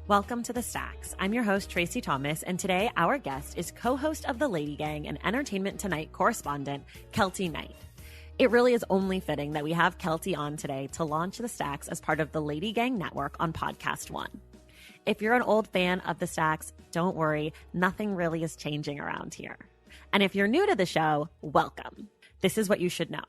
Welcome to The Stacks. I'm your host, Tracy Thomas, and today our guest is co-host of The Lady Gang and Entertainment Tonight correspondent, Keltie Knight. It really is only fitting that we have Keltie on today to launch The Stacks as part of the Lady Gang Network on Podcast One. If you're an old fan of The Stacks, don't worry, nothing really is changing around here. And if you're new to the show, welcome. This is what you should know.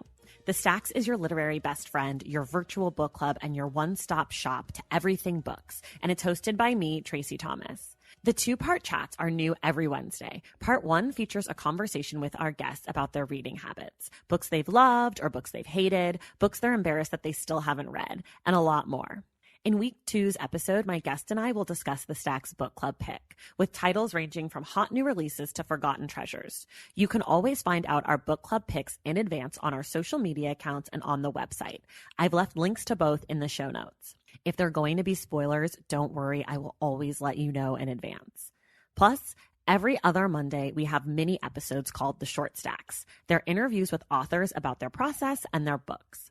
The Stacks is your literary best friend, your virtual book club, and your one-stop shop to everything books. And it's hosted by me, Tracy Thomas. The two-part chats are new every Wednesday. Part one features a conversation with our guests about their reading habits, books they've loved or books they've hated, books they're embarrassed that they still haven't read, and a lot more. In week two's episode, my guest and I will discuss the Stacks book club pick, with titles ranging from hot new releases to forgotten treasures. You can always find out our book club picks in advance on our social media accounts and on the website. I've left links to both in the show notes. If they're going to be spoilers, don't worry, I will always let you know in advance. Plus, every other Monday, we have mini episodes called The Short Stacks. They're interviews with authors about their process and their books.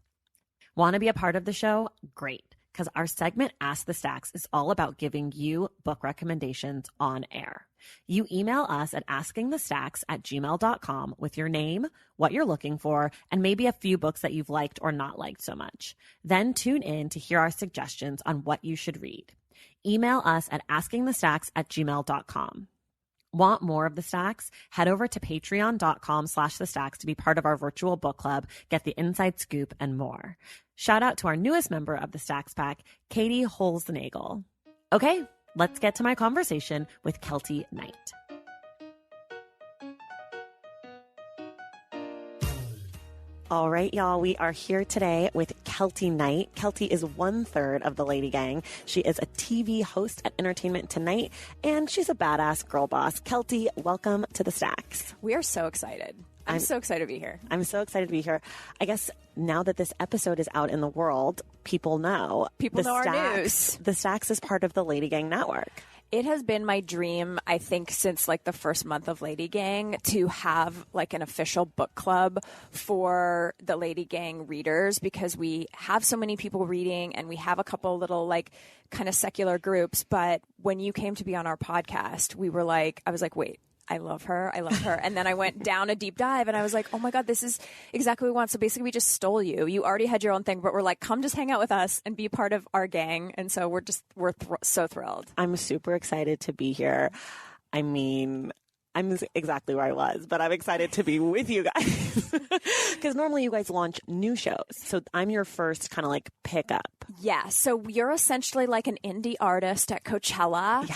Want to be a part of the show? Great. Because our segment Ask the Stacks is all about giving you book recommendations on air. You email us at askingthestacks@gmail.com with your name, what you're looking for, and maybe a few books that you've liked or not liked so much. Then tune in to hear our suggestions on what you should read. Email us at askingthestacks@gmail.com. Want more of The Stacks? Head over to patreon.com/thestacks to be part of our virtual book club, get the inside scoop, and more. Shout out to our newest member of the Stacks Pack, Katie Holzenagel. Okay, let's get to my conversation with Keltie Knight. All right, y'all, we are here today with Keltie Knight. Keltie is 1/3 of the Lady Gang. She is a TV host at Entertainment Tonight, and she's a badass girl boss. Keltie, welcome to the Stacks. We are so excited. I'm so excited to be here. I'm so excited to be here. I guess now that this episode is out in the world, people know. People know our news. The Stacks is part of the Lady Gang Network. It has been my dream, I think, since like the first month of Lady Gang to have like an official book club for the Lady Gang readers, because we have so many people reading and we have a couple little like kind of secular groups. But when you came to be on our podcast, I was like, wait, I love her. And then I went down a deep dive and I was like, oh my God, this is exactly what we want. So basically we just stole you. You already had your own thing, but we're like, come just hang out with us and be part of our gang. And so we're so thrilled. I'm super excited to be here. I mean, I'm exactly where I was, but I'm excited to be with you guys because normally you guys launch new shows. So I'm your first kind of like pickup. Yeah. So you're essentially like an indie artist at Coachella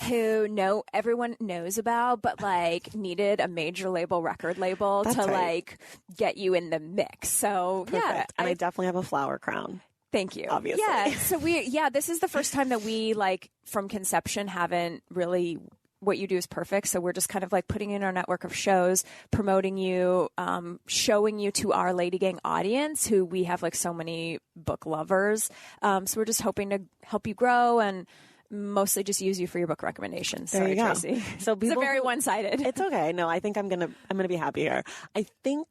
who everyone knows about, but like needed a major record label to like get you in the mix. So perfect. Yeah. And I definitely have a flower crown. Thank you. Obviously. Yeah. So this is the first time that we like from conception haven't really. What you do is perfect. So we're just kind of like putting in our network of shows, promoting you, showing you to our Lady Gang audience, who we have like so many book lovers. So we're just hoping to help you grow and mostly just use you for your book recommendations. There you go. Tracy. So it's very one-sided. It's okay. No, I think I'm gonna be happy here. I think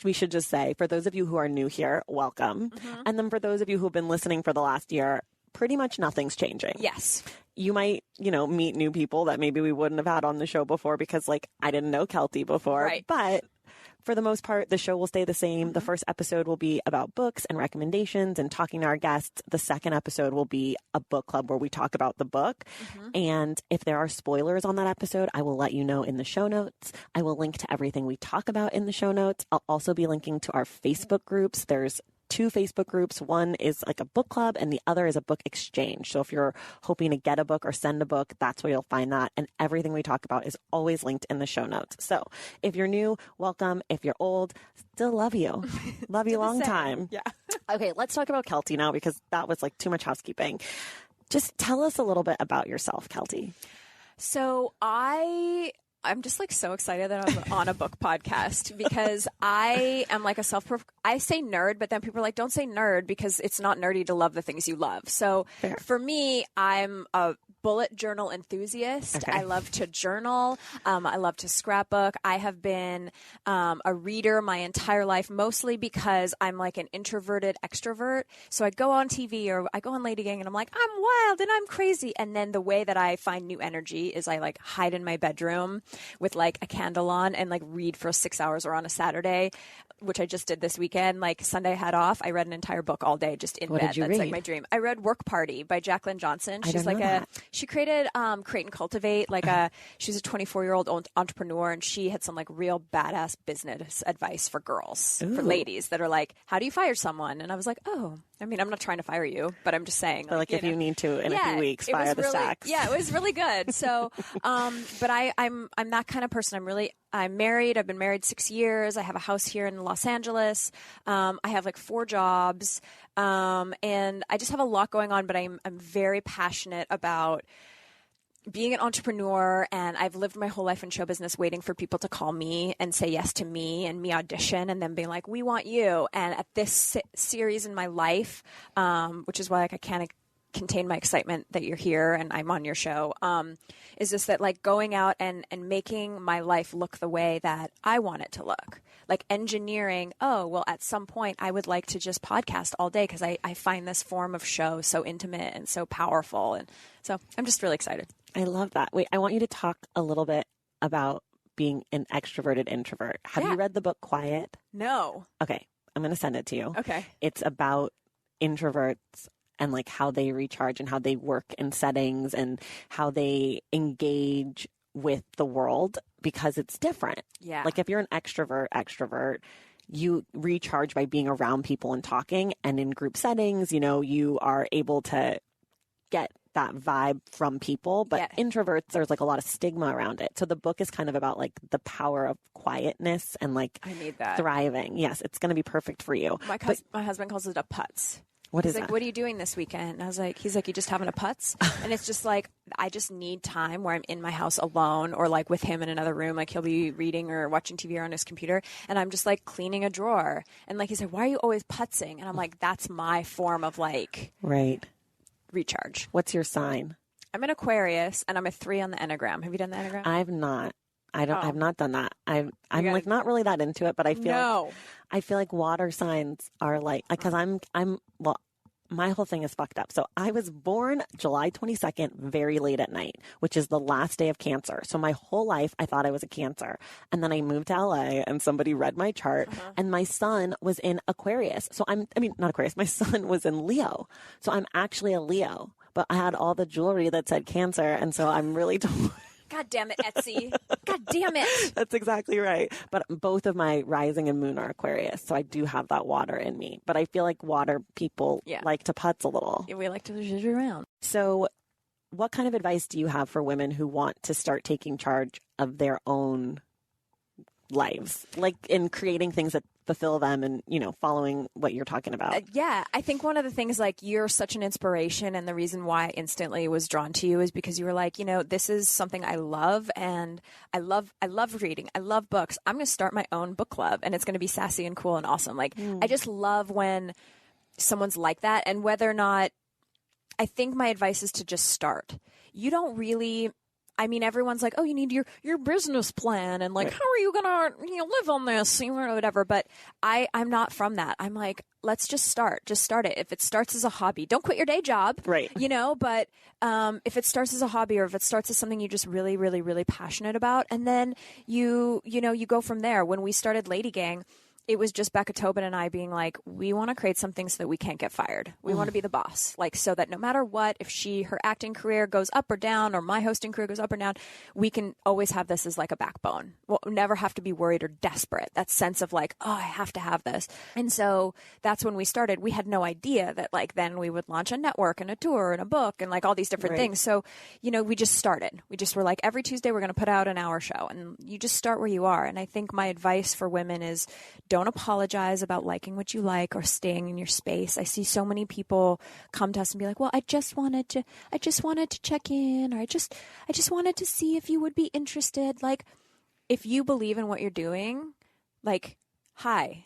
we should just say, for those of you who are new here, welcome. Mm-hmm. And then for those of you who've been listening for the last year, pretty much nothing's changing. Yes. You might, meet new people that maybe we wouldn't have had on the show before because, like, I didn't know Keltie before. Right. But for the most part, the show will stay the same. Mm-hmm. The first episode will be about books and recommendations and talking to our guests. The second episode will be a book club where we talk about the book. Mm-hmm. And if there are spoilers on that episode, I will let you know in the show notes. I will link to everything we talk about in the show notes. I'll also be linking to our Facebook groups. There's 2 Facebook groups. One is like a book club and the other is a book exchange. So if you're hoping to get a book or send a book, that's where you'll find that. And everything we talk about is always linked in the show notes. So if you're new, welcome. If you're old, still love you. Love you long time. Yeah. Okay, let's talk about Keltie now because that was like too much housekeeping. Just tell us a little bit about yourself, Keltie. So I'm just like so excited that I'm on a book podcast because I am like I say nerd, but then people are like, don't say nerd because it's not nerdy to love the things you love. So for me, I'm a bullet journal enthusiast. Okay. I love to journal. I love to scrapbook. I have been a reader my entire life, mostly because I'm like an introverted extrovert. So I go on TV or I go on Lady Gang and I'm like, I'm wild and I'm crazy. And then the way that I find new energy is I like hide in my bedroom with like a candle on and like read for 6 hours, or on a Saturday, which I just did this weekend. Like Sunday I had off. I read an entire book all day just in What bed. did you That's read? like my dream. I read Work Party by Jacqueline Johnson. I She's don't like know that. she created Create and Cultivate. Like she's a 24-year-old entrepreneur, and she had some like real badass business advice for girls, for ladies that are like, how do you fire someone? And I was like, oh, I mean, I'm not trying to fire you, but I'm just saying. Like if you need to in a few weeks, fire the stacks. Yeah, it was really good. So, but I'm that kind of person. I'm married. I've been married 6 years. I have a house here in Los Angeles. I have like 4 jobs. And I just have a lot going on, but I'm very passionate about being an entrepreneur, and I've lived my whole life in show business waiting for people to call me and say yes to me and me audition and then being like, we want you. And at this series in my life, which is why like I can't contain my excitement that you're here and I'm on your show, is just that like going out and making my life look the way that I want it to look. Like engineering, at some point I would like to just podcast all day because I find this form of show so intimate and so powerful. And so I'm just really excited. I love that. Wait, I want you to talk a little bit about being an extroverted introvert. Have you read the book Quiet? No. Okay, I'm going to send it to you. Okay. It's about introverts and like how they recharge and how they work in settings and how they engage with the world because it's different. Yeah. Like if you're an extrovert, you recharge by being around people and talking, and in group settings, you are able to get that vibe from people, but introverts, there's like a lot of stigma around it. So the book is kind of about like the power of quietness and like I need that. thriving. Yes, it's going to be perfect for you. My husband calls it a putz. What is He's like, that? what are you doing this weekend? And I was like, he's like, you just having a putz? And it's just like, I just need time where I'm in my house alone or like with him in another room. Like he'll be reading or watching TV or on his computer. And I'm just like cleaning a drawer. And like, he's like, why are you always putzing? And I'm like, that's my form of like recharge. What's your sign? I'm an Aquarius and I'm a 3 on the Enneagram. Have you done the Enneagram? I've not. I've not done that. I'm like not really that into it, but I feel like water signs are like, because my whole thing is fucked up. So I was born July 22nd, very late at night, which is the last day of Cancer. So my whole life, I thought I was a Cancer. And then I moved to LA and somebody read my chart and my son was in Aquarius. So not Aquarius. My son was in Leo. So I'm actually a Leo, but I had all the jewelry that said Cancer. And so I'm really God damn it, Etsy. God damn it. That's exactly right. But both of my rising and moon are Aquarius. So I do have that water in me. But I feel like water people like to putz a little. Yeah, we like to zhuzh around. So what kind of advice do you have for women who want to start taking charge of their own lives? Like in creating things that fulfill them and, following what you're talking about. I think one of the things, like, you're such an inspiration, and the reason why I instantly was drawn to you is because you were like, this is something I love, and I love reading. I love books. I'm going to start my own book club, and it's going to be sassy and cool and awesome. Like, I just love when someone's like that, and whether or not, I think my advice is to just start. You don't really... everyone's like, oh, you need your business plan and like, how are you going to live on this or whatever. But I'm not from that. I'm like, let's just start. Just start it. If it starts as a hobby, don't quit your day job. Right. But if it starts as a hobby or if it starts as something you're just really, really, really passionate about, and then you go from there. When we started Lady Gang, it was just Becca Tobin and I being like, we want to create something so that we can't get fired. We want to be the boss. Like, so that no matter what, if her acting career goes up or down, or my hosting career goes up or down, we can always have this as like a backbone. We'll never have to be worried or desperate. That sense of like, oh, I have to have this. And so that's when we started. We had no idea that like then we would launch a network and a tour and a book and like all these different things. So, we just started. We just were like, every Tuesday we're going to put out an hour show, and you just start where you are. And I think my advice for women is, don't apologize about liking what you like or staying in your space. I see so many people come to us and be like, well, I just wanted to check in, or I just wanted to see if you would be interested. Like, if you believe in what you're doing, like, hi,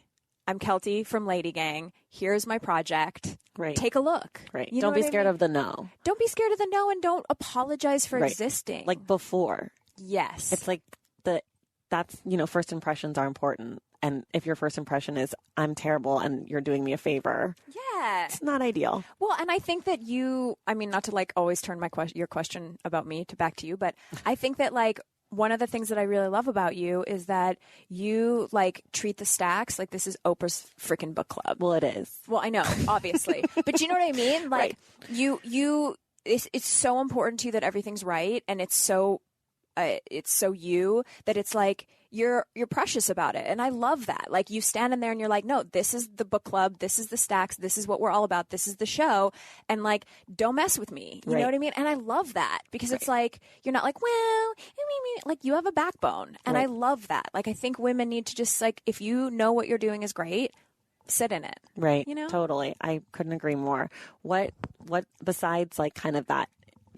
I'm Keltie from Lady Gang. Here's my project. Right. Take a look. Right. You Don't know be what I scared mean? of the no. Don't be scared of the no, and don't apologize for existing. Like before. Yes. It's like that's, first impressions are important. And if your first impression is, I'm terrible and you're doing me a favor. Yeah. It's not ideal. Well, and I think that not to like always turn your question about me back to you, but I think that like one of the things that I really love about you is that you like treat the stacks like this is Oprah's freaking book club. Well, it is. Well, I know, obviously. But you know what I mean? Like it's so important to you that everything's right, and it's so you that it's like you're precious about it. And I love that. Like you stand in there and you're like, no, this is the book club. This is the stacks. This is what we're all about. This is the show. And like, don't mess with me. You know what I mean? And I love that because it's like, you're not like, well, like you have a backbone. And I love that. Like, I think women need to just like, if you know what you're doing is great, sit in it. Right. You know? Totally. I couldn't agree more. What besides like kind of that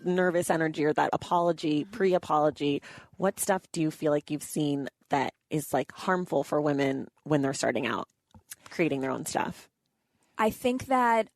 nervous energy or that apology, pre-apology, what stuff do you feel like you've seen that is like harmful for women when they're starting out creating their own stuff? I think that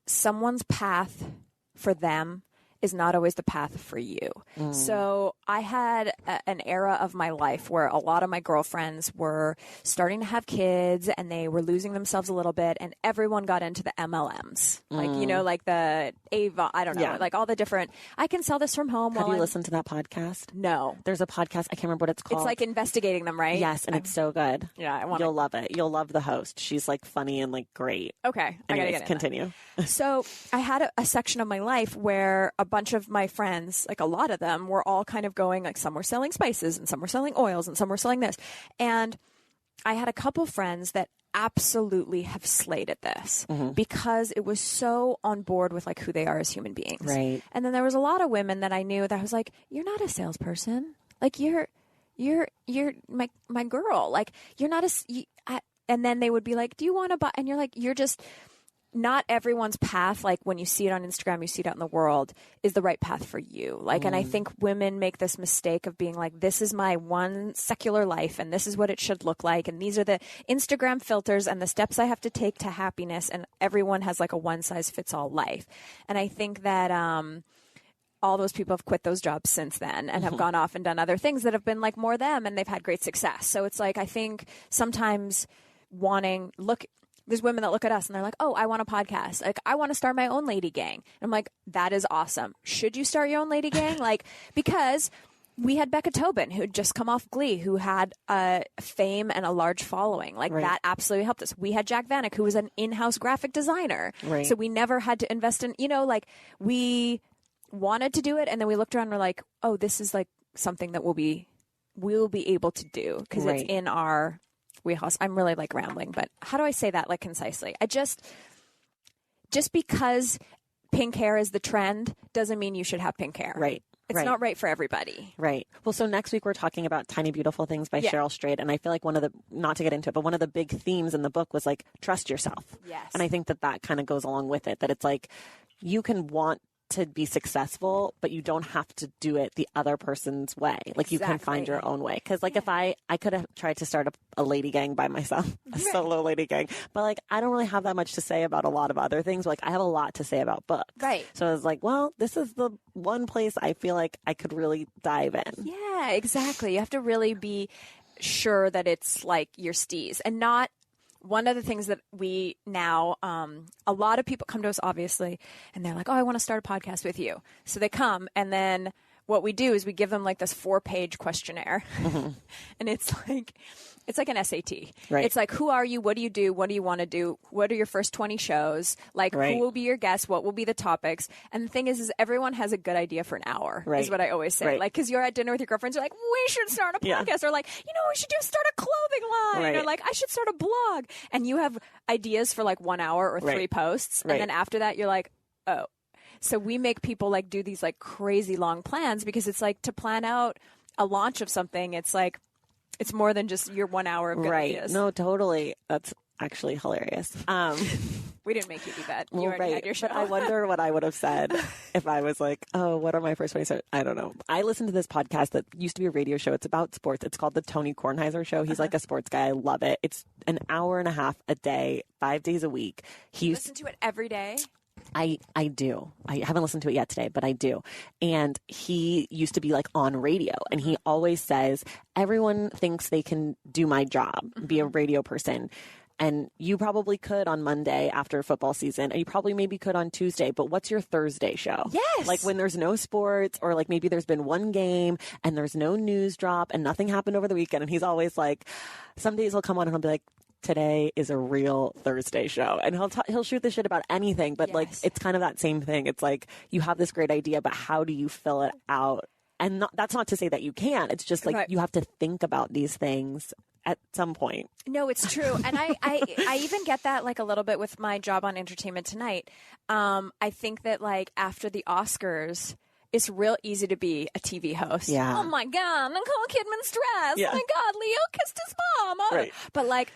someone's path for them is not always the path for you. So I had an era of my life where a lot of my girlfriends were starting to have kids and they were losing themselves a little bit, and everyone got into the MLMs. Like, like the Ava, I don't know, like all the different, I can sell this from home. Have you listened to that podcast? No. There's a podcast, I can't remember what it's called. It's like investigating them, right? Yes, and it's so good. Yeah, You'll love it. You'll love the host. She's like funny and like great. Okay. Anyways, I gotta get continue. So I had a section of my life where a bunch of my friends, like a lot of them, were all kind of going, like some were selling spices and some were selling oils and some were selling this. And I had a couple friends that absolutely have slayed at this because it was so on board with like who they are as human beings. Right. And then there was a lot of women that I knew that was like, you're not a salesperson. Like you're my girl. Like you're not and then they would be like, do you want to buy? And you're like, you're just not everyone's path. Like when you see it on Instagram, you see it out in the world is the right path for you. Like, and I think women make this mistake of being like, this is my one secular life and this is what it should look like. And these are the Instagram filters and the steps I have to take to happiness. And everyone has like a one size fits all life. And I think that, all those people have quit those jobs since then and have gone off and done other things that have been like more them, and they've had great success. So it's like, I think sometimes there's women that look at us and they're like, oh, I want a podcast. Like, I want to start my own lady gang. And I'm like, that is awesome. Should you start your own lady gang? Like, because we had Becca Tobin, who had just come off Glee, who had fame and a large following. Like, that absolutely helped us. We had Jack Vanek, who was an in-house graphic designer. Right. So we never had to invest in, like, we wanted to do it. And then we looked around and we're like, oh, this is like something that we'll be able to do because it's in our wheelhouse. I'm really like rambling, but how do I say that like concisely? Just because pink hair is the trend doesn't mean you should have pink hair. Right. It's not right for everybody. Right. Well, so next week we're talking about Tiny Beautiful Things by Cheryl Strayed. And I feel like not to get into it, but one of the big themes in the book was like, trust yourself. Yes. And I think that kind of goes along with it, that it's like, you can want to be successful, but you don't have to do it the other person's way. Like you can find your own way. Because like if I could have tried to start a lady gang by myself, a solo lady gang, but like I don't really have that much to say about a lot of other things. Like I have a lot to say about books. Right. So I was like, well, this is the one place I feel like I could really dive in. Yeah, exactly. You have to really be sure that it's like your steez and not. One of the things that we now, a lot of people come to us, obviously, and they're like, oh, I want to start a podcast with you. So they come, and then what we do is we give them like this 4-page questionnaire. And it's like an SAT. Right. It's like, who are you? What do you do? What do you want to do? What are your first 20 shows? Like, who will be your guests? What will be the topics? And the thing is everyone has a good idea for an hour, is what I always say. Like, because you're at dinner with your girlfriends, you're like, we should start a podcast. Or like, we should start a clothing line. Or like, I should start a blog. And you have ideas for like 1 hour or 3 posts. And then after that, you're like, oh. So we make people like do these like crazy long plans because it's like to plan out a launch of something. It's like, it's more than just your 1 hour of good ideas. No, totally. actually hilarious. We didn't make you do that. You Well, already had right. your show. But I wonder what I would have said if I was like, oh, what are my first 20 I don't know. I listened to this podcast that used to be a radio show. It's about sports. It's called the Tony Kornheiser Show. He's like a sports guy. I love it. It's an hour and a half a day, 5 days a week. You listen to it every day? I do. I haven't listened to it yet today, but I do. And he used to be like on radio, and he always says, everyone thinks they can do my job, be a radio person. And you probably could on Monday after football season, and you probably maybe could on Tuesday, but what's your Thursday show? Yes. Like when there's no sports, or like maybe there's been one game and there's no news drop and nothing happened over the weekend. And he's always like, some days he'll come on and he'll be like, today is a real Thursday show. And he'll shoot the shit about anything, but like, it's kind of that same thing. It's like, you have this great idea, but how do you fill it out? And that's not to say that you can't. It's just like, you have to think about these things at some point. No, it's true. And I even get that like a little bit with my job on Entertainment Tonight. I think that like after the Oscars, it's real easy to be a TV host. Yeah. Oh my God, Nicole Kidman's dress. Yeah. Oh my God, Leo kissed his mom. Oh. Right. But like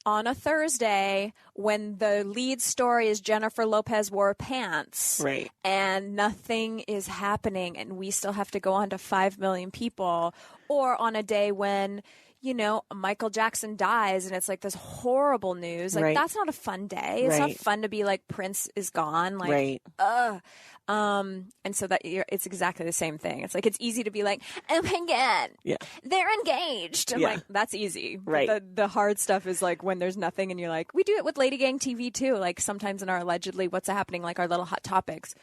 on a Thursday, when the lead story is Jennifer Lopez wore pants, right, and nothing is happening, and we still have to go on to 5 million people, or on a day when, you know, Michael Jackson dies and it's like this horrible news. Like, that's not a fun day. It's not fun to be like, Prince is gone. Like, and so that it's exactly the same thing. It's like, it's easy to be like, oh my God, they're engaged. I'm like, that's easy. Right. But the hard stuff is like when there's nothing and you're like, we do it with Lady Gang TV too. Like sometimes in our allegedly what's happening, like our little hot topics,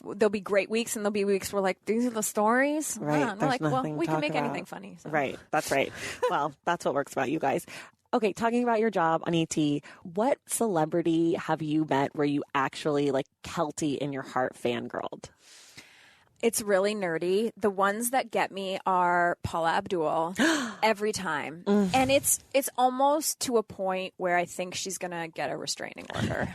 there'll be great weeks and there'll be weeks where like, these are the stories. Right. And we're like, well, we can make anything funny. So. Right. That's right. Well, that's what works about you guys. Okay. Talking about your job on ET, what celebrity have you met where you actually like Keltie in your heart fangirled? It's really nerdy. The ones that get me are Paula Abdul every time. And it's almost to a point where I think she's going to get a restraining order.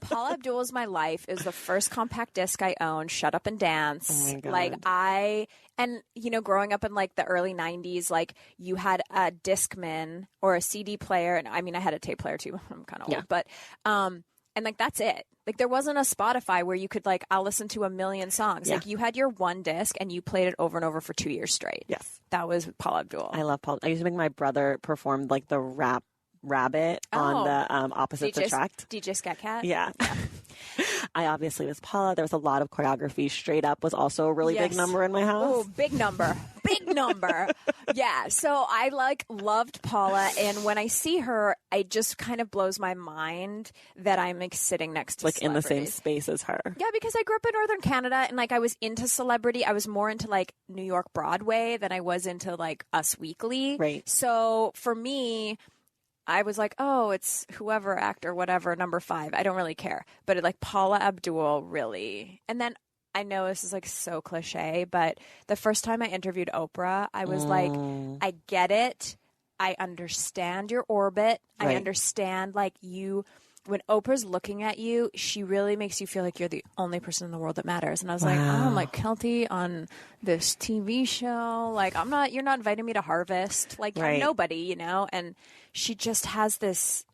Paula Abdul is my life. It was the first compact disc I owned, Shut Up and Dance. Oh my God. Like and you know, growing up in like the early 90s, like you had a Discman or a CD player. And I mean, I had a tape player too. I'm kind of old, but, and like, that's it. Like there wasn't a Spotify where you could like, I'll listen to 1 million songs. Like you had your one disc and you played it over and over for 2 years straight. Yes. That was Paula Abdul. I love Paula. I used to make my brother perform like the rap rabbit on the Opposites Attract. DJ Scat Cat? Yeah. I obviously was Paula. There was a lot of choreography. Straight Up was also a really big number in my house. Oh, big number. Big number. Yeah. So I like loved Paula. And when I see her, it just kind of blows my mind that I'm like sitting next to like in the same space as her. Yeah, because I grew up in Northern Canada and like I was into celebrity. I was more into like New York Broadway than I was into like Us Weekly. Right. So for me, I was like, oh, it's whoever, actor, whatever, number 5. I don't really care. But like Paula Abdul, really. And then I know this is like so cliche, but the first time I interviewed Oprah, I was like, I get it. I understand your orbit. Right. I understand like when Oprah's looking at you, she really makes you feel like you're the only person in the world that matters. And I was like, oh, I'm like Keltie on this TV show. Like, you're not inviting me to Harvest. Like, I'm nobody, you know? And she just has this,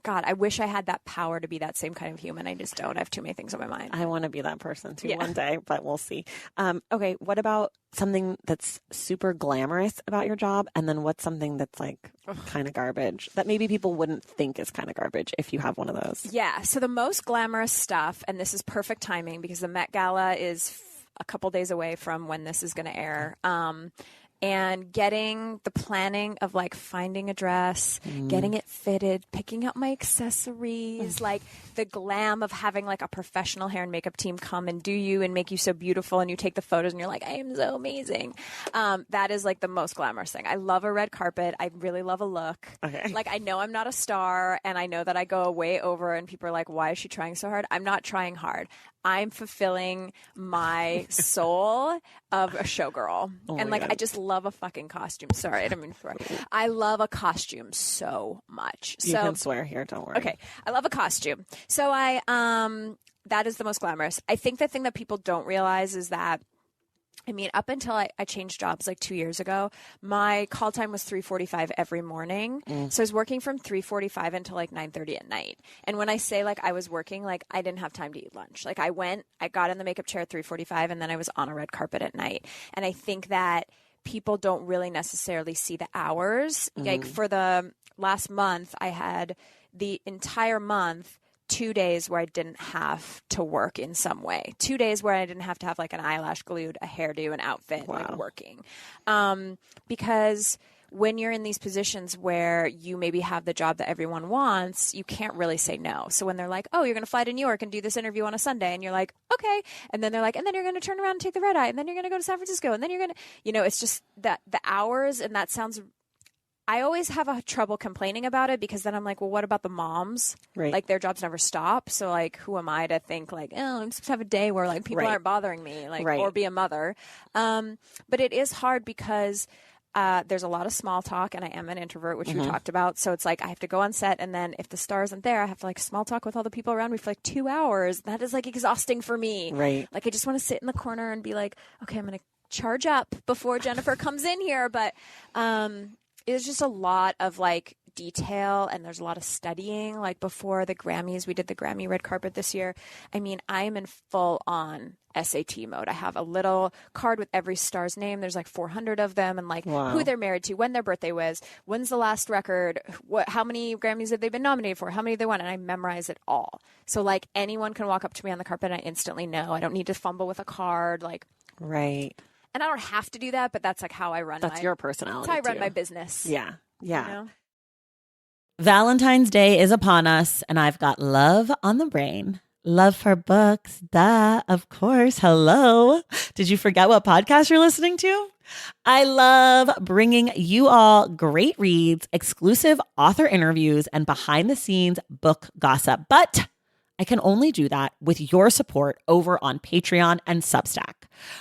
God, I wish I had that power to be that same kind of human. I just don't. I have too many things on my mind. I want to be that person too one day, but we'll see. Okay. What about something that's super glamorous about your job? And then what's something that's like kind of garbage that maybe people wouldn't think is kind of garbage if you have one of those? Yeah. So the most glamorous stuff, and this is perfect timing because the Met Gala is a couple days away from when this is going to air. And getting the planning of like finding a dress, getting it fitted, picking out my accessories, like the glam of having like a professional hair and makeup team come and do you and make you so beautiful and you take the photos and you're like, I am so amazing. That is like the most glamorous thing. I love a red carpet. I really love a look. Okay. Like I know I'm not a star and I know that I go way over and people are like, why is she trying so hard? I'm not trying hard. I'm fulfilling my soul of a showgirl. And like, God. I just love a fucking costume. Sorry, I didn't mean to swear. I love a costume so much. You can swear here, don't worry. Okay. I love a costume. So that is the most glamorous. I think the thing that people don't realize is that I mean, up until I changed jobs like 2 years ago, my call time was 3:45 every morning. So I was working from 3:45 until like 9:30 at night. And when I say like I was working, like I didn't have time to eat lunch. Like I got in the makeup chair at 3:45 and then I was on a red carpet at night. And I think that people don't really necessarily see the hours. Like for the last month, I had the entire month 2 days where I didn't have to work in some way. 2 days where I didn't have to have like an eyelash glued, a hairdo, an outfit, like working. Because when you're in these positions where you maybe have the job that everyone wants, you can't really say no. So when they're like, oh, you're going to fly to New York and do this interview on a Sunday, and you're like, okay. And then they're like, and then you're going to turn around and take the red eye, and then you're going to go to San Francisco, and then you're going to, it's just that the hours, and that sounds, I always have a trouble complaining about it because then I'm like, well, what about the moms? Right. Like their jobs never stop. So like, who am I to think like, oh, I'm supposed to have a day where like people aren't bothering me, like, or be a mother. But it is hard because there's a lot of small talk, and I am an introvert, which we talked about. So it's like I have to go on set, and then if the star isn't there, I have to like small talk with all the people around me for like 2 hours. That is like exhausting for me. Right. Like I just want to sit in the corner and be like, okay, I'm going to charge up before Jennifer comes in here. But it's just a lot of like detail, and there's a lot of studying. Like before the Grammys, we did the Grammy red carpet this year. I mean, I am in full on SAT mode. I have a little card with every star's name. There's like 400 of them, and like who they're married to, when their birthday was, when's the last record, how many Grammys have they been nominated for, how many they won, and I memorize it all. So like anyone can walk up to me on the carpet and I instantly know. I don't need to fumble with a card. Like right. And I don't have to do that, but that's like how I run. That's your personality. That's how I run my business. Yeah. Yeah. You know? Valentine's Day is upon us, and I've got love on the brain. Love for books. Duh, of course. Hello. Did you forget what podcast you're listening to? I love bringing you all great reads, exclusive author interviews, and behind the scenes book gossip. But I can only do that with your support over on Patreon and Substack.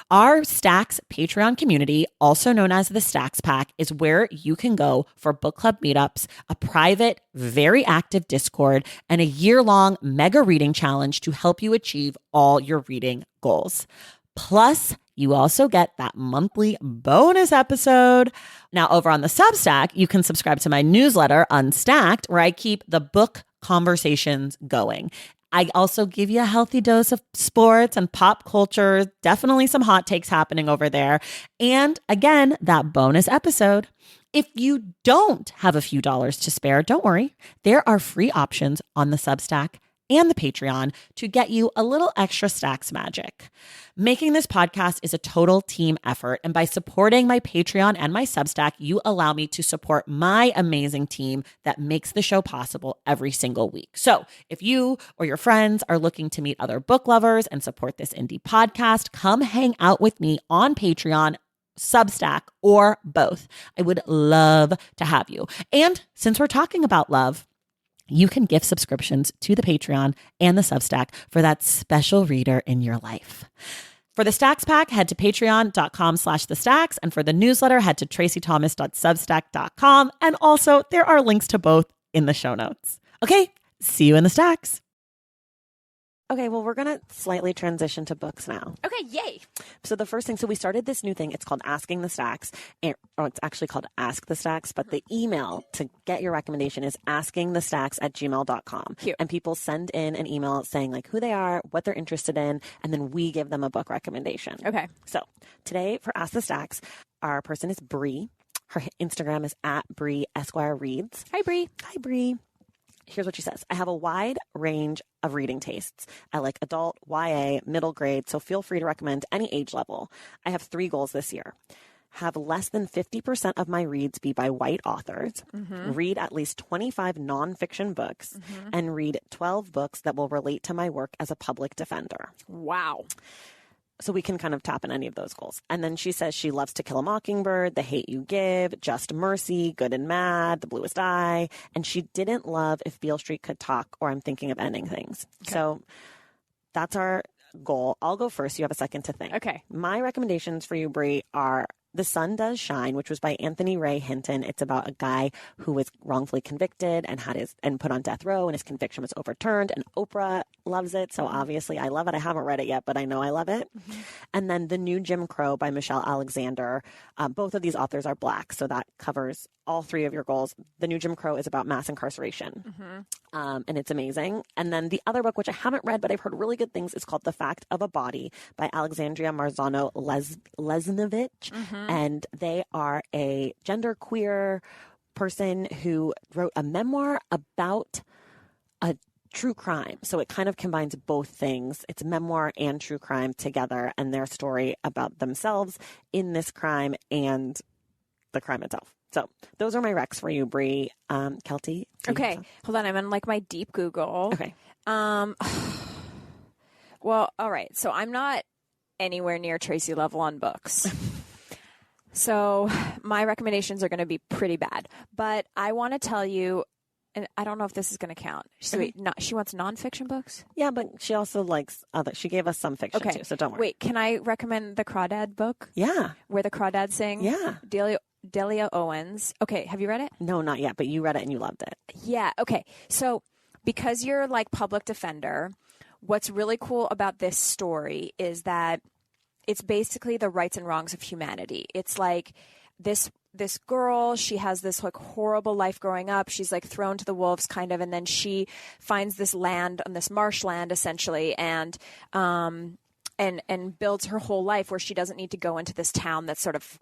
Our Stacks Patreon community, also known as the Stacks Pack, is where you can go for book club meetups, a private, very active Discord, and a year-long mega reading challenge to help you achieve all your reading goals. Plus, you also get that monthly bonus episode. Now, over on the Substack, you can subscribe to my newsletter, Unstacked, where I keep the book conversations going. I also give you a healthy dose of sports and pop culture, definitely some hot takes happening over there. And again, that bonus episode. If you don't have a few dollars to spare, don't worry. There are free options on the Substack and the Patreon to get you a little extra Stacks magic. Making this podcast is a total team effort, and by supporting my Patreon and my Substack, you allow me to support my amazing team that makes the show possible every single week. So if you or your friends are looking to meet other book lovers and support this indie podcast, come hang out with me on Patreon, Substack, or both. I would love to have you. And since we're talking about love, you can gift subscriptions to the Patreon and the Substack for that special reader in your life. For the Stacks Pack, head to patreon.com/thestacks. And for the newsletter, head to traceythomas.substack.com. And also, there are links to both in the show notes. Okay, see you in the Stacks. Okay, well, we're going to slightly transition to books now. Okay, yay. So the first thing, so we started this new thing. It's called Asking the Stacks, or it's actually called Ask the Stacks, but the email to get your recommendation is askingthestacks@gmail.com. Cute. And people send in an email saying like who they are, what they're interested in, and then we give them a book recommendation. Okay. So today for Ask the Stacks, our person is Bree. Her Instagram is @Bree Esquire Reads. Hi, Bree. Hi, Bree. Here's what she says. I have a wide range of reading tastes. I like adult, YA, middle grade, so feel free to recommend any age level. I have 3 goals this year. Have less than 50% of my reads be by white authors, read at least 25 nonfiction books, and read 12 books that will relate to my work as a public defender. Wow. So we can kind of tap in any of those goals. And then she says she loves To Kill a Mockingbird, The Hate U Give, Just Mercy, Good and Mad, The Bluest Eye. And she didn't love If Beale Street Could Talk or I'm Thinking of Ending Things. Okay. So that's our goal. I'll go first. You have a second to think. Okay. My recommendations for you, Brie, are The Sun Does Shine, which was by Anthony Ray Hinton. It's about a guy who was wrongfully convicted and put on death row, and his conviction was overturned. And Oprah loves it. So obviously I love it. I haven't read it yet, but I know I love it. And then The New Jim Crow by Michelle Alexander. Both of these authors are Black, so that covers all three of your goals. The New Jim Crow is about mass incarceration, and it's amazing. And then the other book, which I haven't read, but I've heard really good things, is called The Fact of a Body by Alexandria Marzano Lesnovich. And they are a genderqueer person who wrote a memoir about a true crime. So it kind of combines both things. It's memoir and true crime together, and their story about themselves in this crime and the crime itself. So those are my recs for you, Brie. Keltie. Okay, hold on. I'm in like my deep Google. Okay. Well, all right. So I'm not anywhere near Tracy level on books. So my recommendations are going to be pretty bad. But I want to tell you, and I don't know if this is going to count. She wants nonfiction books? Yeah, but she also likes other. She gave us some fiction too, so don't worry. Wait, can I recommend the Crawdad book? Yeah. Where the Crawdads sing? Yeah. Delia Owens. Okay, have you read it? No, not yet, but you read it and you loved it. Yeah, okay. So because you're like public defender, what's really cool about this story is that it's basically the rights and wrongs of humanity. It's like this girl, she has this like horrible life growing up. She's like thrown to the wolves kind of, and then she finds this land on this marshland essentially and builds her whole life where she doesn't need to go into this town that's sort of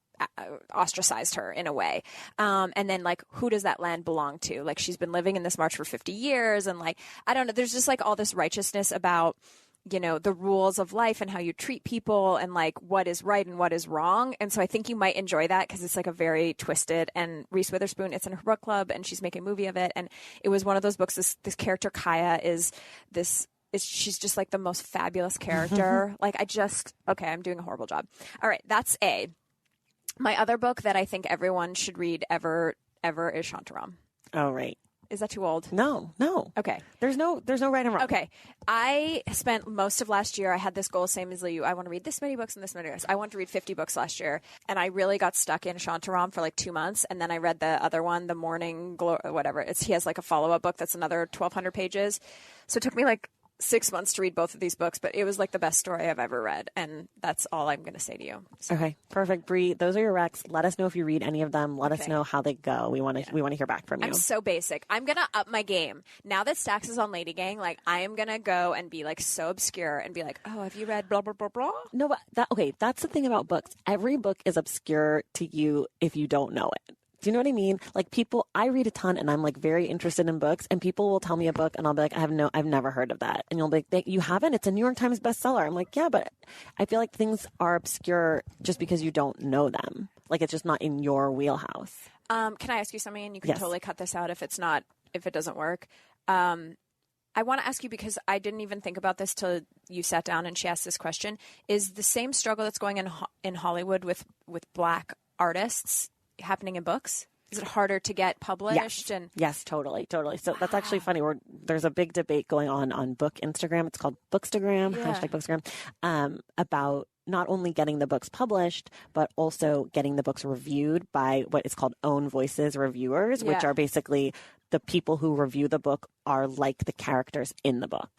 ostracized her in a way. And then like, who does that land belong to? Like she's been living in this marsh for 50 years. And like, I don't know, there's just like all this righteousness about, you know, the rules of life and how you treat people and like what is right and what is wrong. And so I think you might enjoy that because it's like a very twisted, and Reese Witherspoon, it's in her book club and she's making a movie of it. And it was one of those books, this character Kaya she's just like the most fabulous character. I'm doing a horrible job. All right. That's A. My other book that I think everyone should read ever is Shantaram. Oh, right. Is that too old? No. Okay. There's no right and wrong. Okay. I spent most of last year, I had this goal, same as you. I want to read this many books and this many books. I wanted to read 50 books last year. And I really got stuck in Shantaram for like 2 months. And then I read the other one, The Morning Glory, whatever. He has like a follow-up book that's another 1,200 pages. So it took me like 6 months to read both of these books, but it was like the best story I've ever read. And that's all I'm going to say to you. So. Okay, perfect. Brie, those are your recs. Let us know if you read any of them. Let us know how they go. We want to hear back from you. I'm so basic. I'm going to up my game. Now that Stacks is on Lady Gang, like I am going to go and be like so obscure and be like, oh, have you read blah, blah, blah, blah? No, but that's the thing about books. Every book is obscure to you if you don't know it. Do you know what I mean? Like I read a ton and I'm like very interested in books, and people will tell me a book and I'll be like, I've never heard of that. And you'll be like, you haven't? It's a New York Times bestseller. I'm like, yeah, but I feel like things are obscure just because you don't know them. Like it's just not in your wheelhouse. Can I ask you something? And you can totally cut this out if it doesn't work. I want to ask you, because I didn't even think about this till you sat down and she asked this question. Is the same struggle that's going in Hollywood with Black artists happening in books? Is it harder to get published? Yes, totally. So that's actually funny. There's a big debate going on book Instagram. It's called Bookstagram, #Bookstagram, about not only getting the books published, but also getting the books reviewed by what is called Own Voices reviewers, which are basically the people who review the book are like the characters in the book.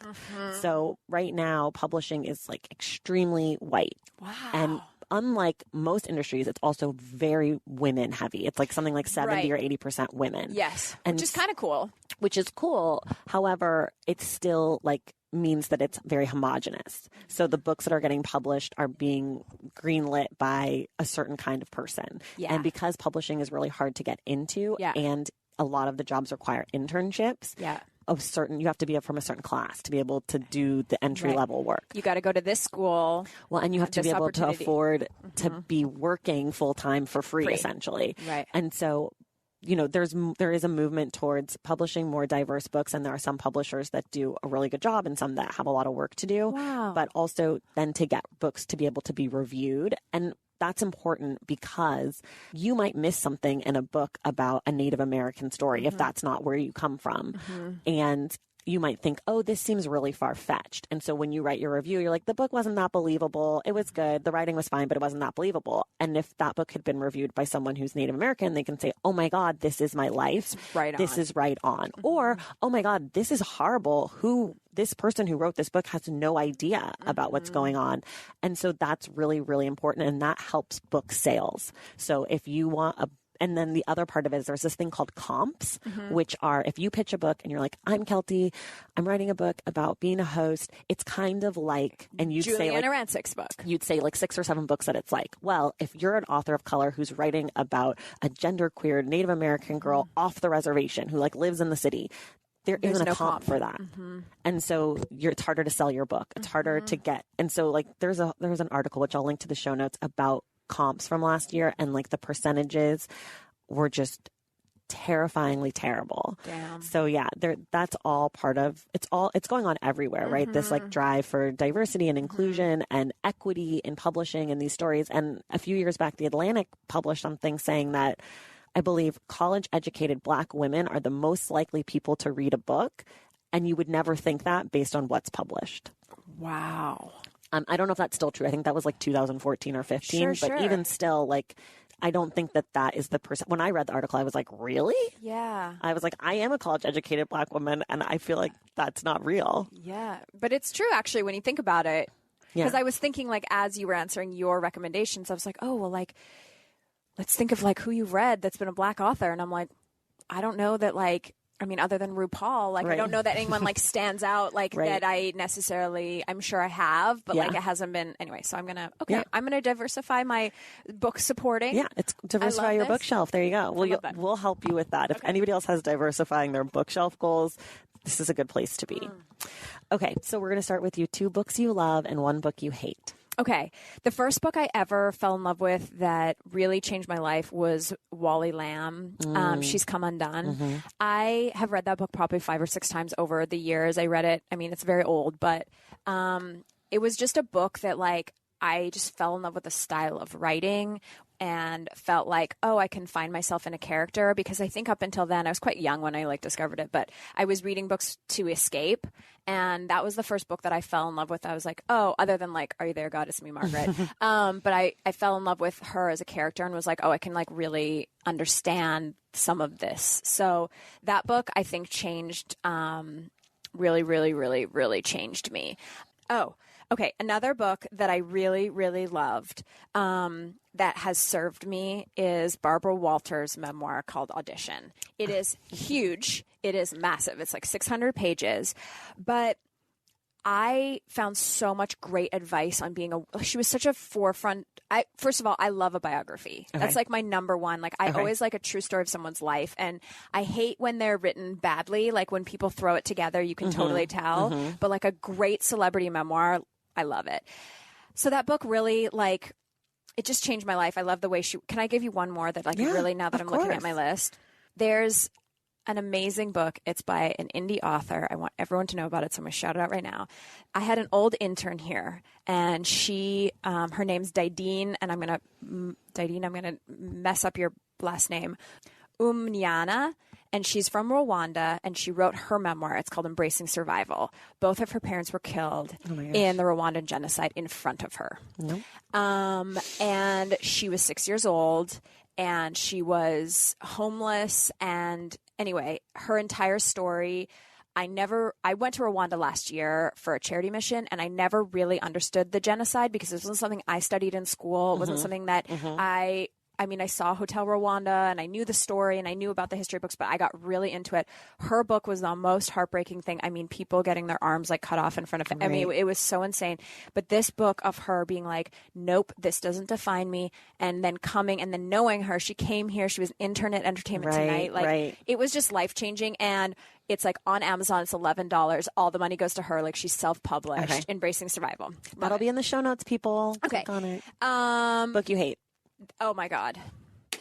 So right now, publishing is like extremely white. Wow. And unlike most industries, it's also very women heavy. It's like something like 70 or 80% women. Yes. Which is kind of cool. Which is cool. However, it's still like means that it's very homogenous. So the books that are getting published are being greenlit by a certain kind of person. Yeah. And because publishing is really hard to get into and a lot of the jobs require internships. Yeah. You have to be from a certain class to be able to do the entry level work. You got to go to this school. Well, and you have to be able to afford to be working full time for free, essentially. Right. And so, there is a movement towards publishing more diverse books, and there are some publishers that do a really good job and some that have a lot of work to do. Wow. But also then to get books to be able to be reviewed. And that's important because you might miss something in a book about a Native American story if that's not where you come from. And you might think, oh, this seems really far-fetched. And so when you write your review, you're like, the book wasn't that believable. It was good. The writing was fine, but it wasn't that believable. And if that book had been reviewed by someone who's Native American, they can say, oh my God, this is my life. This is right on. Or, oh my God, this is horrible. This person who wrote this book has no idea about what's going on. And so that's really, really important. And that helps book sales. So if you want and then the other part of it is there's this thing called comps, which are if you pitch a book and you're like, I'm Keltie, I'm writing a book about being a host. It's kind of like, and you'd say like Rancic's book. You'd say like 6 or 7 books that it's like, well, if you're an author of color who's writing about a genderqueer Native American girl off the reservation who like lives in the city, there isn't a comp for that. And so it's harder to sell your book. It's harder to get. And so like there's an article, which I'll link to the show notes, about comps from last year, and like the percentages were just terrifyingly terrible. Damn. So yeah, that's all part of it's going on everywhere, right? This like drive for diversity and inclusion and equity in publishing and these stories. And a few years back, The Atlantic published something saying that I believe college educated Black women are the most likely people to read a book, and you would never think that based on what's published. Wow. I don't know if that's still true. I think that was like 2014 or 15, but even still, like, I don't think that is the percent. When I read the article, I was like, really? Yeah. I was like, I am a college educated Black woman, and I feel like that's not real. Yeah. But it's true, actually, when you think about it. Because I was thinking, like, as you were answering your recommendations, I was like, oh, well, like, let's think of like who you've read that's been a Black author. And I'm like, I don't know that, like, I mean, other than RuPaul, like, I don't know that anyone like stands out like that I necessarily, I'm sure I have, but like it hasn't been anyway. So I'm going to diversify my book supporting. Yeah. It's diversify your bookshelf. There you go. We'll help you with that. If anybody else has diversifying their bookshelf goals, this is a good place to be. Okay. So we're going to start with you. 2 books you love and 1 book you hate. Okay. The first book I ever fell in love with that really changed my life was Wally Lamb. She's Come Undone. I have read that book probably 5 or 6 times over the years. I read it. I mean, it's very old, but it was just a book that like I just fell in love with the style of writing and felt like, oh, I can find myself in a character, because I think up until then I was quite young when I like discovered it, but I was reading books to escape. And that was the first book that I fell in love with. I was like, oh, other than like, Are You There, God? It's Me, Margaret. But I fell in love with her as a character and was like, oh, I can like really understand some of this. So that book I think changed, really, really, really, really changed me. Oh, okay. Another book that I really, really loved that has served me is Barbara Walters' memoir called Audition. It is huge. It is massive. It's like 600 pages. But I found so much great advice on being she was such a forefront. First of all, I love a biography. Okay. That's like my number one. Like I always like a true story of someone's life. And I hate when they're written badly. Like when people throw it together, you can totally tell. But like a great celebrity memoir, I love it. So that book really like, it just changed my life. I love the way can I give you one more that like really, now that I'm looking at my list, there's an amazing book. It's by an indie author. I want everyone to know about it, so I'm going to shout it out right now. I had an old intern here, and she, her name's Didine, and I'm going to mess up your last name, Umnyana, and she's from Rwanda, and she wrote her memoir. It's called Embracing Survival. Both of her parents were killed in the Rwandan genocide in front of her. And she was 6 years old, and she was homeless. And anyway, her entire story, I went to Rwanda last year for a charity mission, and I never really understood the genocide because it wasn't something I studied in school. It wasn't something that I mean, I saw Hotel Rwanda and I knew the story and I knew about the history books, but I got really into it. Her book was the most heartbreaking thing. I mean, people getting their arms like cut off in front of it. I mean, it was so insane. But this book of her being like, nope, this doesn't define me. And then coming and then knowing her, she came here. She was an intern at Entertainment Tonight. Like it was just life changing. And it's like on Amazon, it's $11. All the money goes to her. Like she's self-published, Embracing Survival. That'll be in the show notes, people. Okay. Click on it. Book you hate. Oh my God.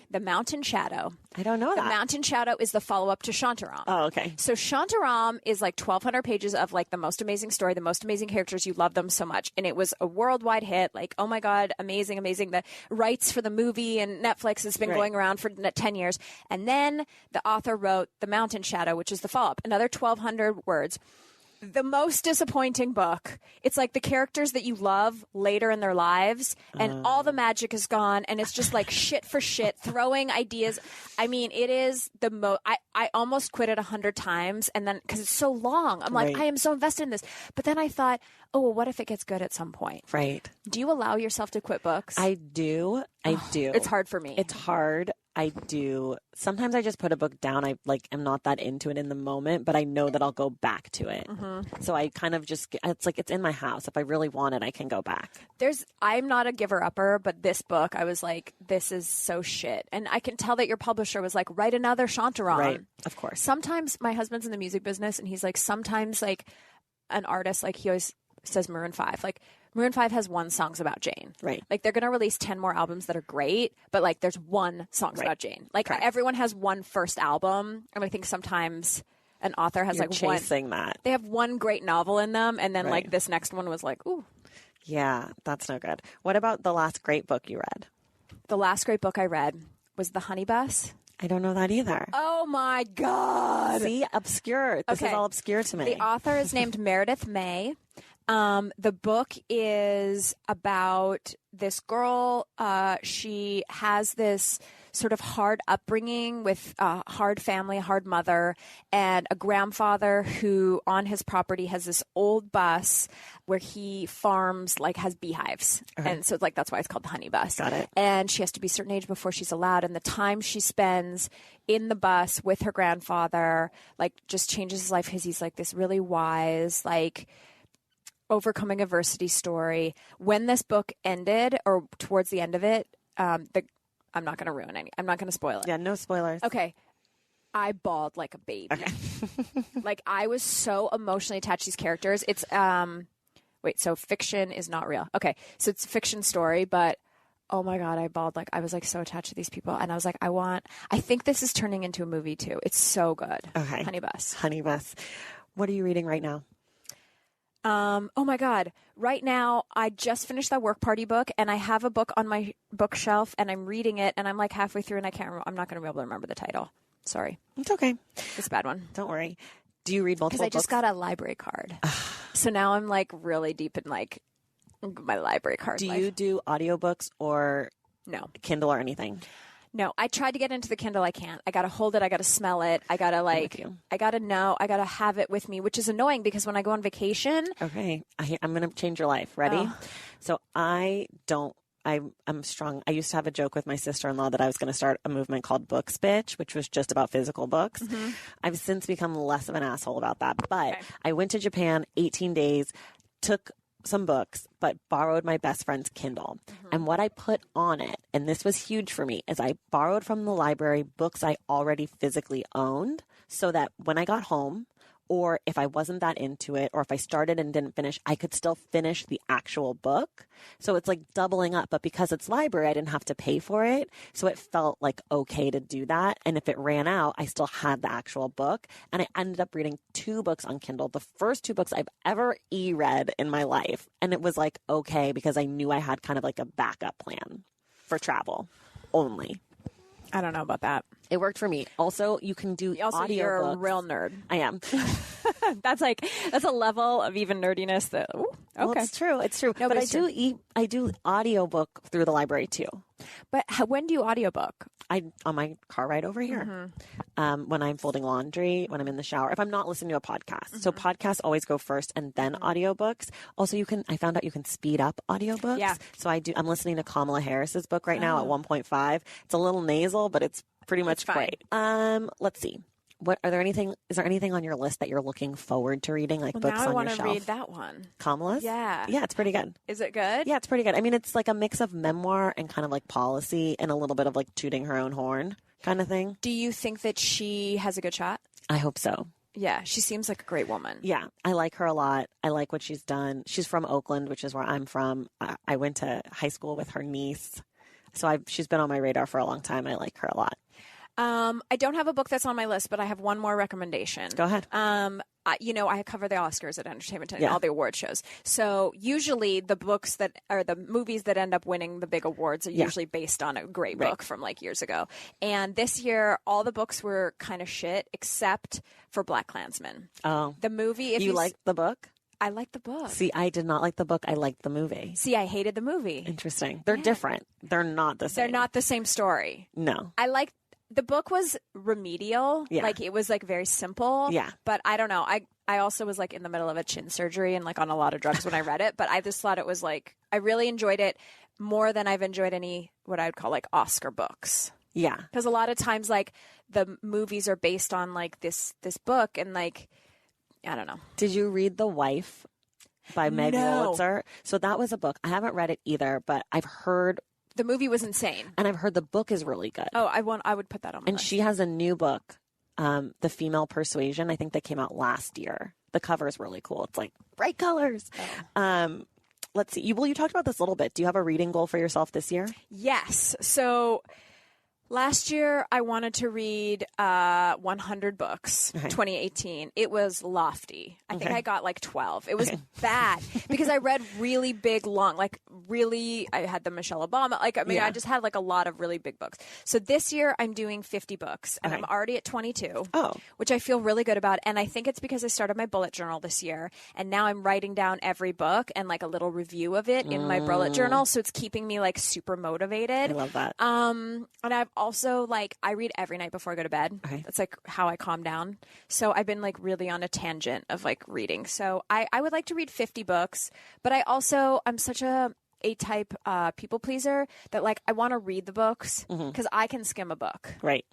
The Mountain Shadow. I don't know The that. Mountain Shadow is the follow-up to Shantaram. Oh, okay. So Shantaram is like 1,200 pages of like the most amazing story, the most amazing characters. You love them so much. And it was a worldwide hit. Like, oh my God, amazing, amazing. The rights for the movie and Netflix has been going around for 10 years. And then the author wrote The Mountain Shadow, which is the follow-up, another 1,200 words. The most disappointing book. It's like the characters that you love later in their lives, and all the magic is gone, and it's just like shit for shit, throwing ideas. I mean, it is the most. I almost quit it 100 times, and then because it's so long, I'm like, I am so invested in this. But then I thought, oh, well, what if it gets good at some point? Right. Do you allow yourself to quit books? I do. I do. It's hard for me. It's hard. I do. Sometimes I just put a book down. I am not that into it in the moment, but I know that I'll go back to it. So I kind of just, it's like it's in my house. If I really want it, I can go back. I'm not a giver-upper, but this book, I was like, this is so shit. And I can tell that your publisher was like, write another Shantaram. Right, of course. Sometimes my husband's in the music business, and he's like, sometimes like an artist, like he always says Maroon 5, like Maroon 5 has one song's about Jane. Right. Like they're going to release 10 more albums that are great, but like there's one song's about Jane. Like everyone has one first album. And I think sometimes an author has You're like chasing that. They have one great novel in them. And then like this next one was like, ooh. Yeah, that's no good. What about the last great book you read? The last great book I read was The Honey Bus. I don't know that either. Oh my God. See, obscure. This is all obscure to me. The author is named Meredith May. The book is about this girl. She has this sort of hard upbringing with a hard family, a hard mother, and a grandfather who on his property has this old bus where he farms, like has beehives. And so like that's why it's called the Honey Bus. Got it. And she has to be a certain age before she's allowed. And the time she spends in the bus with her grandfather, like just changes his life because he's like this really wise, like overcoming adversity story. When this book ended, or towards the end of it, I'm not going to ruin any. I'm not going to spoil it. Yeah, no spoilers. Okay. I bawled like a baby. Okay. Like I was so emotionally attached to these characters. It's so fiction is not real. Okay. So it's a fiction story, but oh my God, I bawled. Like I was like so attached to these people, and I was like, I think this is turning into a movie too. It's so good. Okay. Honey Bus. Honey Bus. What are you reading right now? Oh my God. Right now, I just finished that Work Party book, and I have a book on my bookshelf, and I'm reading it, and I'm like halfway through, and I'm not going to be able to remember the title. Sorry. It's okay. It's a bad one. Don't worry. Do you read multiple books? Because I just got a library card. So now I'm like really deep in like my library card Do life. you do audiobooks or No. Kindle or anything? No, I tried to get into the Kindle. I can't. I got to hold it. I got to smell it. I got to I got to know. I got to have it with me, which is annoying because when I go on vacation. Okay. I'm going to change your life. Ready? Oh. So I'm strong. I used to have a joke with my sister-in-law that I was going to start a movement called Books Bitch, which was just about physical books. Mm-hmm. I've since become less of an asshole about that. But I went to Japan 18 days, took some books, but borrowed my best friend's Kindle. Mm-hmm. And what I put on it, and this was huge for me, is I borrowed from the library books I already physically owned so that when I got home, or if I wasn't that into it, or if I started and didn't finish, I could still finish the actual book. So it's like doubling up. But because it's library, I didn't have to pay for it. So it felt like okay to do that. And if it ran out, I still had the actual book. And I ended up reading 2 books on Kindle, the first 2 books I've ever e-read in my life. And it was like okay because I knew I had kind of like a backup plan for travel only. I don't know about that. It worked for me. Also, you can do audiobooks. You're a real nerd. I am. That's a level of even nerdiness that, ooh, okay. Well, it's true. It's true. No, but I do audiobook through the library too. But when do you audiobook? On my car ride over here. Mm-hmm. When I'm folding laundry, when I'm in the shower, if I'm not listening to a podcast. Mm-hmm. So podcasts always go first and then audiobooks. Also, I found out you can speed up audiobooks. Yeah. So I'm listening to Kamala Harris's book right now at 1.5. It's a little nasal, but it's pretty much great. Let's see. Is there anything on your list that you're looking forward to reading, like books on your shelf? I want to read that one. Kamala's? Yeah. Yeah, it's pretty good. Is it good? Yeah, it's pretty good. I mean, it's like a mix of memoir and kind of like policy and a little bit of like tooting her own horn kind of thing. Do you think that she has a good shot? I hope so. Yeah, she seems like a great woman. Yeah, I like her a lot. I like what she's done. She's from Oakland, which is where I'm from. I went to high school with her niece. So she's been on my radar for a long time. I like her a lot. I don't have a book that's on my list, but I have one more recommendation. Go ahead. I cover the Oscars at Entertainment Tonight, all the award shows. So usually the books that are the movies that end up winning the big awards are usually based on a great book from like years ago. And this year, all the books were kind of shit except for BlacKkKlansman. Oh, the movie. If you liked the book? I liked the book. See, I did not like the book. I liked the movie. See, I hated the movie. Interesting. They're different. They're not the same. They're not the same story. No. The book was remedial. Yeah. Like it was like very simple. Yeah. But I don't know. I also was like in the middle of a chin surgery and like on a lot of drugs when I read it. But I just thought it was like, I really enjoyed it more than I've enjoyed any, what I would call like Oscar books. Yeah. Because a lot of times like the movies are based on like this book and like, I don't know. Did you read The Wife by Meg Wolitzer? So that was a book. I haven't read it either, but I've heard. The movie was insane. And I've heard the book is really good. Oh, I would put that on my list. She has a new book, The Female Persuasion. I think that came out last year. The cover is really cool. It's like bright colors. Oh. Let's see. You talked about this a little bit. Do you have a reading goal for yourself this year? Yes. So last year, I wanted to read 100 books, 2018. It was lofty. I think I got like 12. It was bad because I read really big, long, I had the Michelle Obama. I just had like a lot of really big books. So this year, I'm doing 50 books and I'm already at 22, which I feel really good about. And I think it's because I started my bullet journal this year and now I'm writing down every book and like a little review of it in my bullet journal. So it's keeping me like super motivated. I love that. And I've also I read every night before I go to bed. That's like how I calm down. So I've been like really on a tangent of like reading. So I would like to read 50 books, but I'm such a type people pleaser that like I want to read the books because I can skim a book. Right.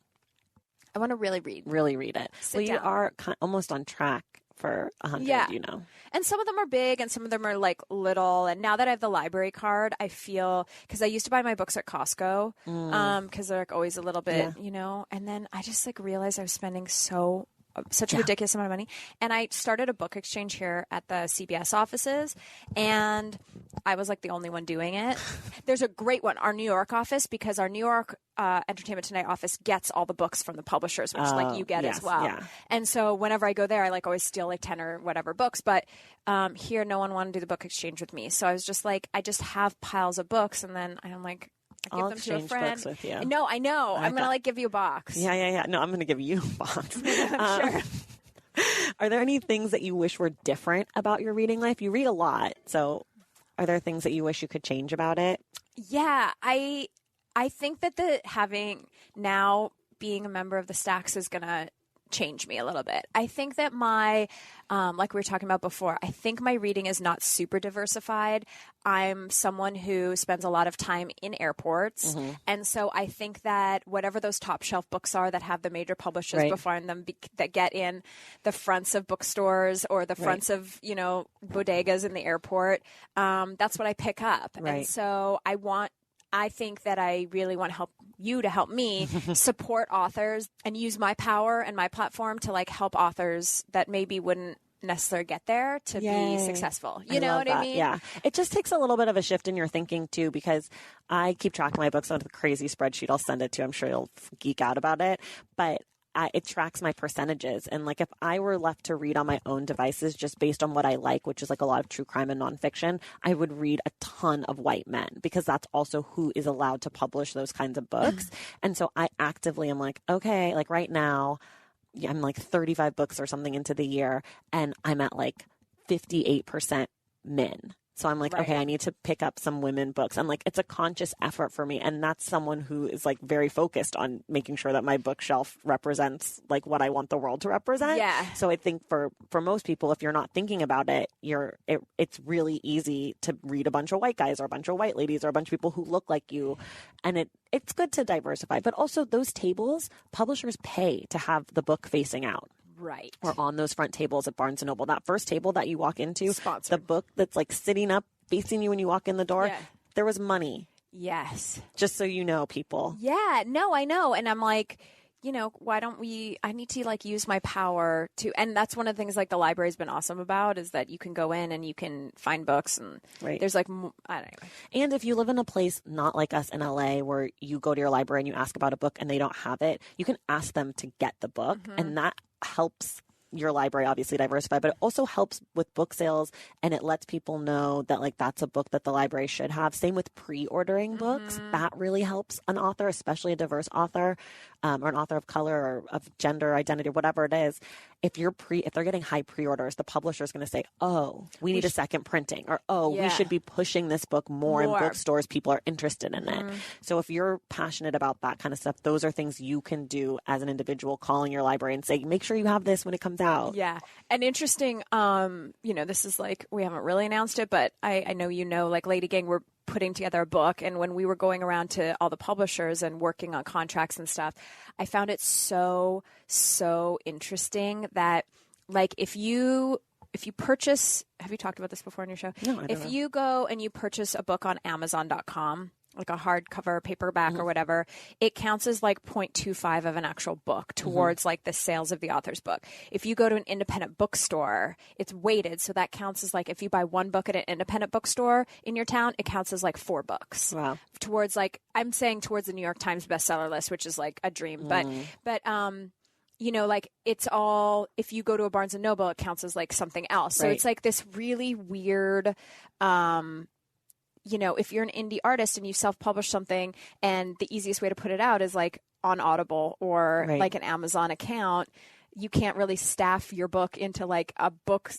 I want to really read. Really read it. You are almost on track for 100, you know. And some of them are big and some of them are like little. And now that I have the library card, I feel, because I used to buy my books at Costco because they're like always a little bit, you know. And then I just like realized I was spending such a ridiculous amount of money. And I started a book exchange here at the CBS offices and I was like the only one doing it. There's a great one, our New York office, because our New York Entertainment Tonight office gets all the books from the publishers, which like you get as well. Yeah. And so whenever I go there, I like always steal like 10 or whatever books. But here, no one wanted to do the book exchange with me. So I was just like, I just have piles of books. And then I'm like, I give them to a friend. Books with you. No, I know. I'm going to like give you a box. Yeah. No, I'm going to give you a box. Sure. Are there any things that you wish were different about your reading life? You read a lot. So are there things that you wish you could change about it? Yeah, I think that being a member of the Stacks is going to change me a little bit. I think that my, like we were talking about before, I think my reading is not super diversified. I'm someone who spends a lot of time in airports. And so I think that whatever those top shelf books are that have the major publishers behind them that get in the fronts of bookstores or the fronts of, you know, bodegas in the airport, that's what I pick up. And so I think that I really want to help me support authors and use my power and my platform to like help authors that maybe wouldn't necessarily get there to be successful. You know what I mean? Yeah. It just takes a little bit of a shift in your thinking too, because I keep track of my books on the crazy spreadsheet. I'll send it to you. I'm sure you'll geek out about it, but it tracks my percentages. And like if I were left to read on my own devices just based on what I like, which is like a lot of true crime and nonfiction, I would read a ton of white men because that's also who is allowed to publish those kinds of books. And so I actively am like, okay, like right now I'm like 35 books or something into the year and I'm at like 58% men. So I'm like, okay, I need to pick up some women books. And like, it's a conscious effort for me. And that's someone who is like very focused on making sure that my bookshelf represents like what I want the world to represent. Yeah. So I think for most people, if you're not thinking about it, it's really easy to read a bunch of white guys or a bunch of white ladies or a bunch of people who look like you. And it's good to diversify. But also those tables, publishers pay to have the book facing out. Right. Or on those front tables at Barnes & Noble. That first table that you walk into, the book that's like sitting up facing you when you walk in the door, there was money. Yes. Just so you know, people. Yeah. No, I know. And I'm like, why don't I need to like use my power to, and that's one of the things like the library's been awesome about is that you can go in and you can find books and there's like, I don't know. And if you live in a place not like us in LA where you go to your library and you ask about a book and they don't have it, you can ask them to get the book and that helps your library obviously diversify, but it also helps with book sales and it lets people know that like that's a book that the library should have. Same with pre-ordering books. That really helps an author, especially a diverse author or an author of color or of gender identity, whatever it is. If they're getting high pre-orders, the publisher is going to say, oh, we need a second printing, or we should be pushing this book more in bookstores. People are interested in it. So if you're passionate about that kind of stuff, those are things you can do as an individual, calling your library and say, make sure you have this when it comes out. Yeah. And interesting, this is like, we haven't really announced it, but I know, like Lady Gang, we're putting together a book. And when we were going around to all the publishers and working on contracts and stuff, I found it so interesting that like if you purchase, have you talked about this before on your show? No, I don't know. You go and you purchase a book on Amazon.com, like a hardcover, paperback or whatever, it counts as like 0.25 of an actual book towards like the sales of the author's book. If you go to an independent bookstore, it's weighted. So that counts as like, if you buy one book at an independent bookstore in your town, it counts as like 4 books. Wow. Towards like, I'm saying towards the New York Times bestseller list, which is like a dream. But like it's all, if you go to a Barnes and Noble, it counts as like something else. So it's like this really weird, if you're an indie artist and you self-publish something and the easiest way to put it out is like on Audible or like an Amazon account, you can't really staff your book into like a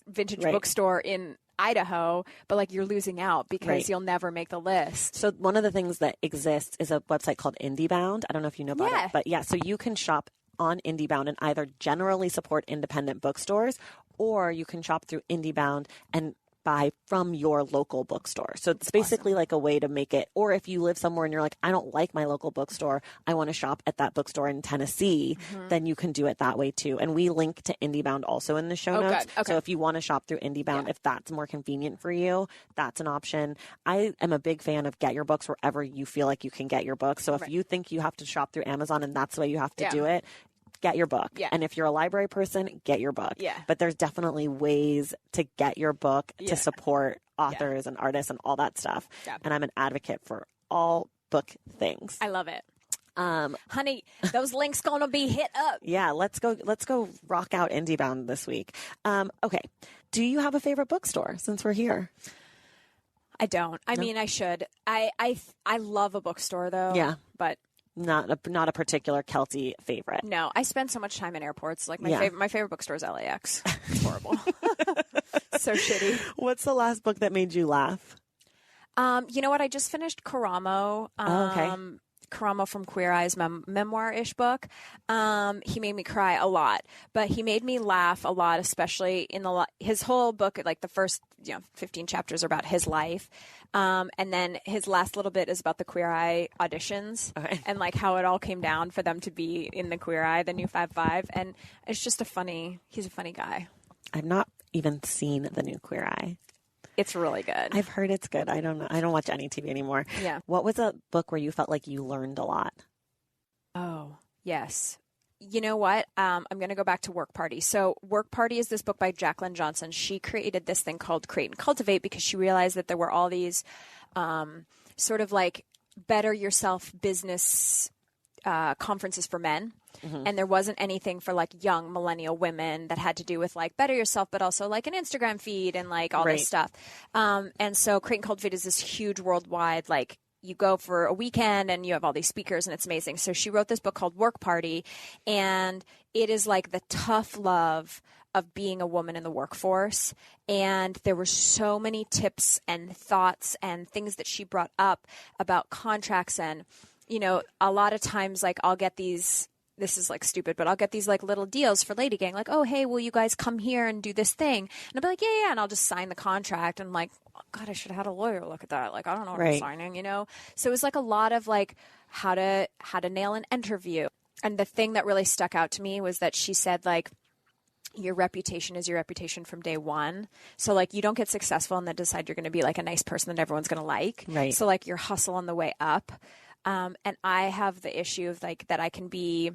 vintage bookstore in Idaho, but like you're losing out because you'll never make the list. So one of the things that exists is a website called IndieBound. I don't know if you know about it, but so you can shop on IndieBound and either generally support independent bookstores, or you can shop through IndieBound and buy from your local bookstore. So it's basically like a way to make it, or if you live somewhere and you're like, I don't like my local bookstore, I want to shop at that bookstore in Tennessee, then you can do it that way too. And we link to IndieBound also in the show notes. Okay. So if you want to shop through IndieBound, if that's more convenient for you, that's an option. I am a big fan of get your books wherever you feel like you can get your books. So if you think you have to shop through Amazon and that's the way you have to do it, get your book. And if you're a library person, get your book. But there's definitely ways to get your book to support authors and artists and all that stuff. And I'm an advocate for all book things. I love it. Honey, those links gonna be hit up. Yeah, let's go rock out IndieBound this week. Okay. Do you have a favorite bookstore since we're here? I don't. I mean, I should. I love a bookstore though. Yeah. But not a particular Keltie favorite. No, I spend so much time in airports. Like my favorite bookstore is LAX. It's horrible. So shitty. What's the last book that made you laugh? You know what? I just finished Karamo. Okay. Karamo from Queer Eye's memoir-ish book. He made me cry a lot, but he made me laugh a lot, especially in his whole book, like the first 15 chapters are about his life. And then his last little bit is about the Queer Eye auditions and like how it all came down for them to be in the Queer Eye, the new 5/5. And it's just he's a funny guy. I've not even seen the new Queer Eye. It's really good. I've heard it's good. I don't know. I don't watch any TV anymore. Yeah. What was a book where you felt like you learned a lot? Oh, yes. You know what? I'm going to go back to Work Party. So Work Party is this book by Jacqueline Johnson. She created this thing called Create and Cultivate because she realized that there were all these sort of like better yourself business conferences for men. And there wasn't anything for like young millennial women that had to do with like better yourself, but also like an Instagram feed and like all this stuff. And so Create and Cultivate is this huge worldwide, like you go for a weekend and you have all these speakers and it's amazing. So she wrote this book called Work Party, and it is like the tough love of being a woman in the workforce. And there were so many tips and thoughts and things that she brought up about contracts. And, a lot of times like I'll get these, this is like stupid, but I'll get these like little deals for Lady Gang. Like, oh, hey, will you guys come here and do this thing? And I'll be like, yeah. And I'll just sign the contract. And I'm like, oh, God, I should have had a lawyer look at that. Like, I don't know what I'm signing, So it was like a lot of like how to nail an interview. And the thing that really stuck out to me was that she said like, your reputation is your reputation from day one. So like you don't get successful and then decide you're going to be like a nice person that everyone's going to like. Right. So like your hustle on the way up. And I have the issue of like that I can be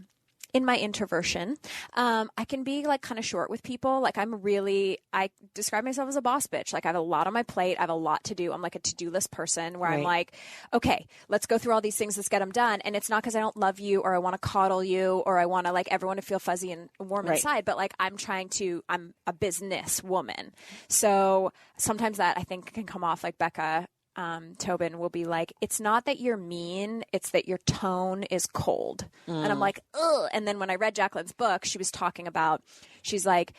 in my introversion, I can be like kind of short with people. Like I describe myself as a boss bitch. Like I have a lot on my plate. I have a lot to do. I'm like a to-do list person where I'm like, okay, let's go through all these things. Let's get them done. And it's not because I don't love you or I want to coddle you or I want to like everyone to feel fuzzy and warm inside. But like I'm a business woman. So sometimes that I think can come off like Becca Tobin will be like, it's not that you're mean, it's that your tone is cold. And I'm like, ugh. And then when I read Jacqueline's book, she was talking about, she's like,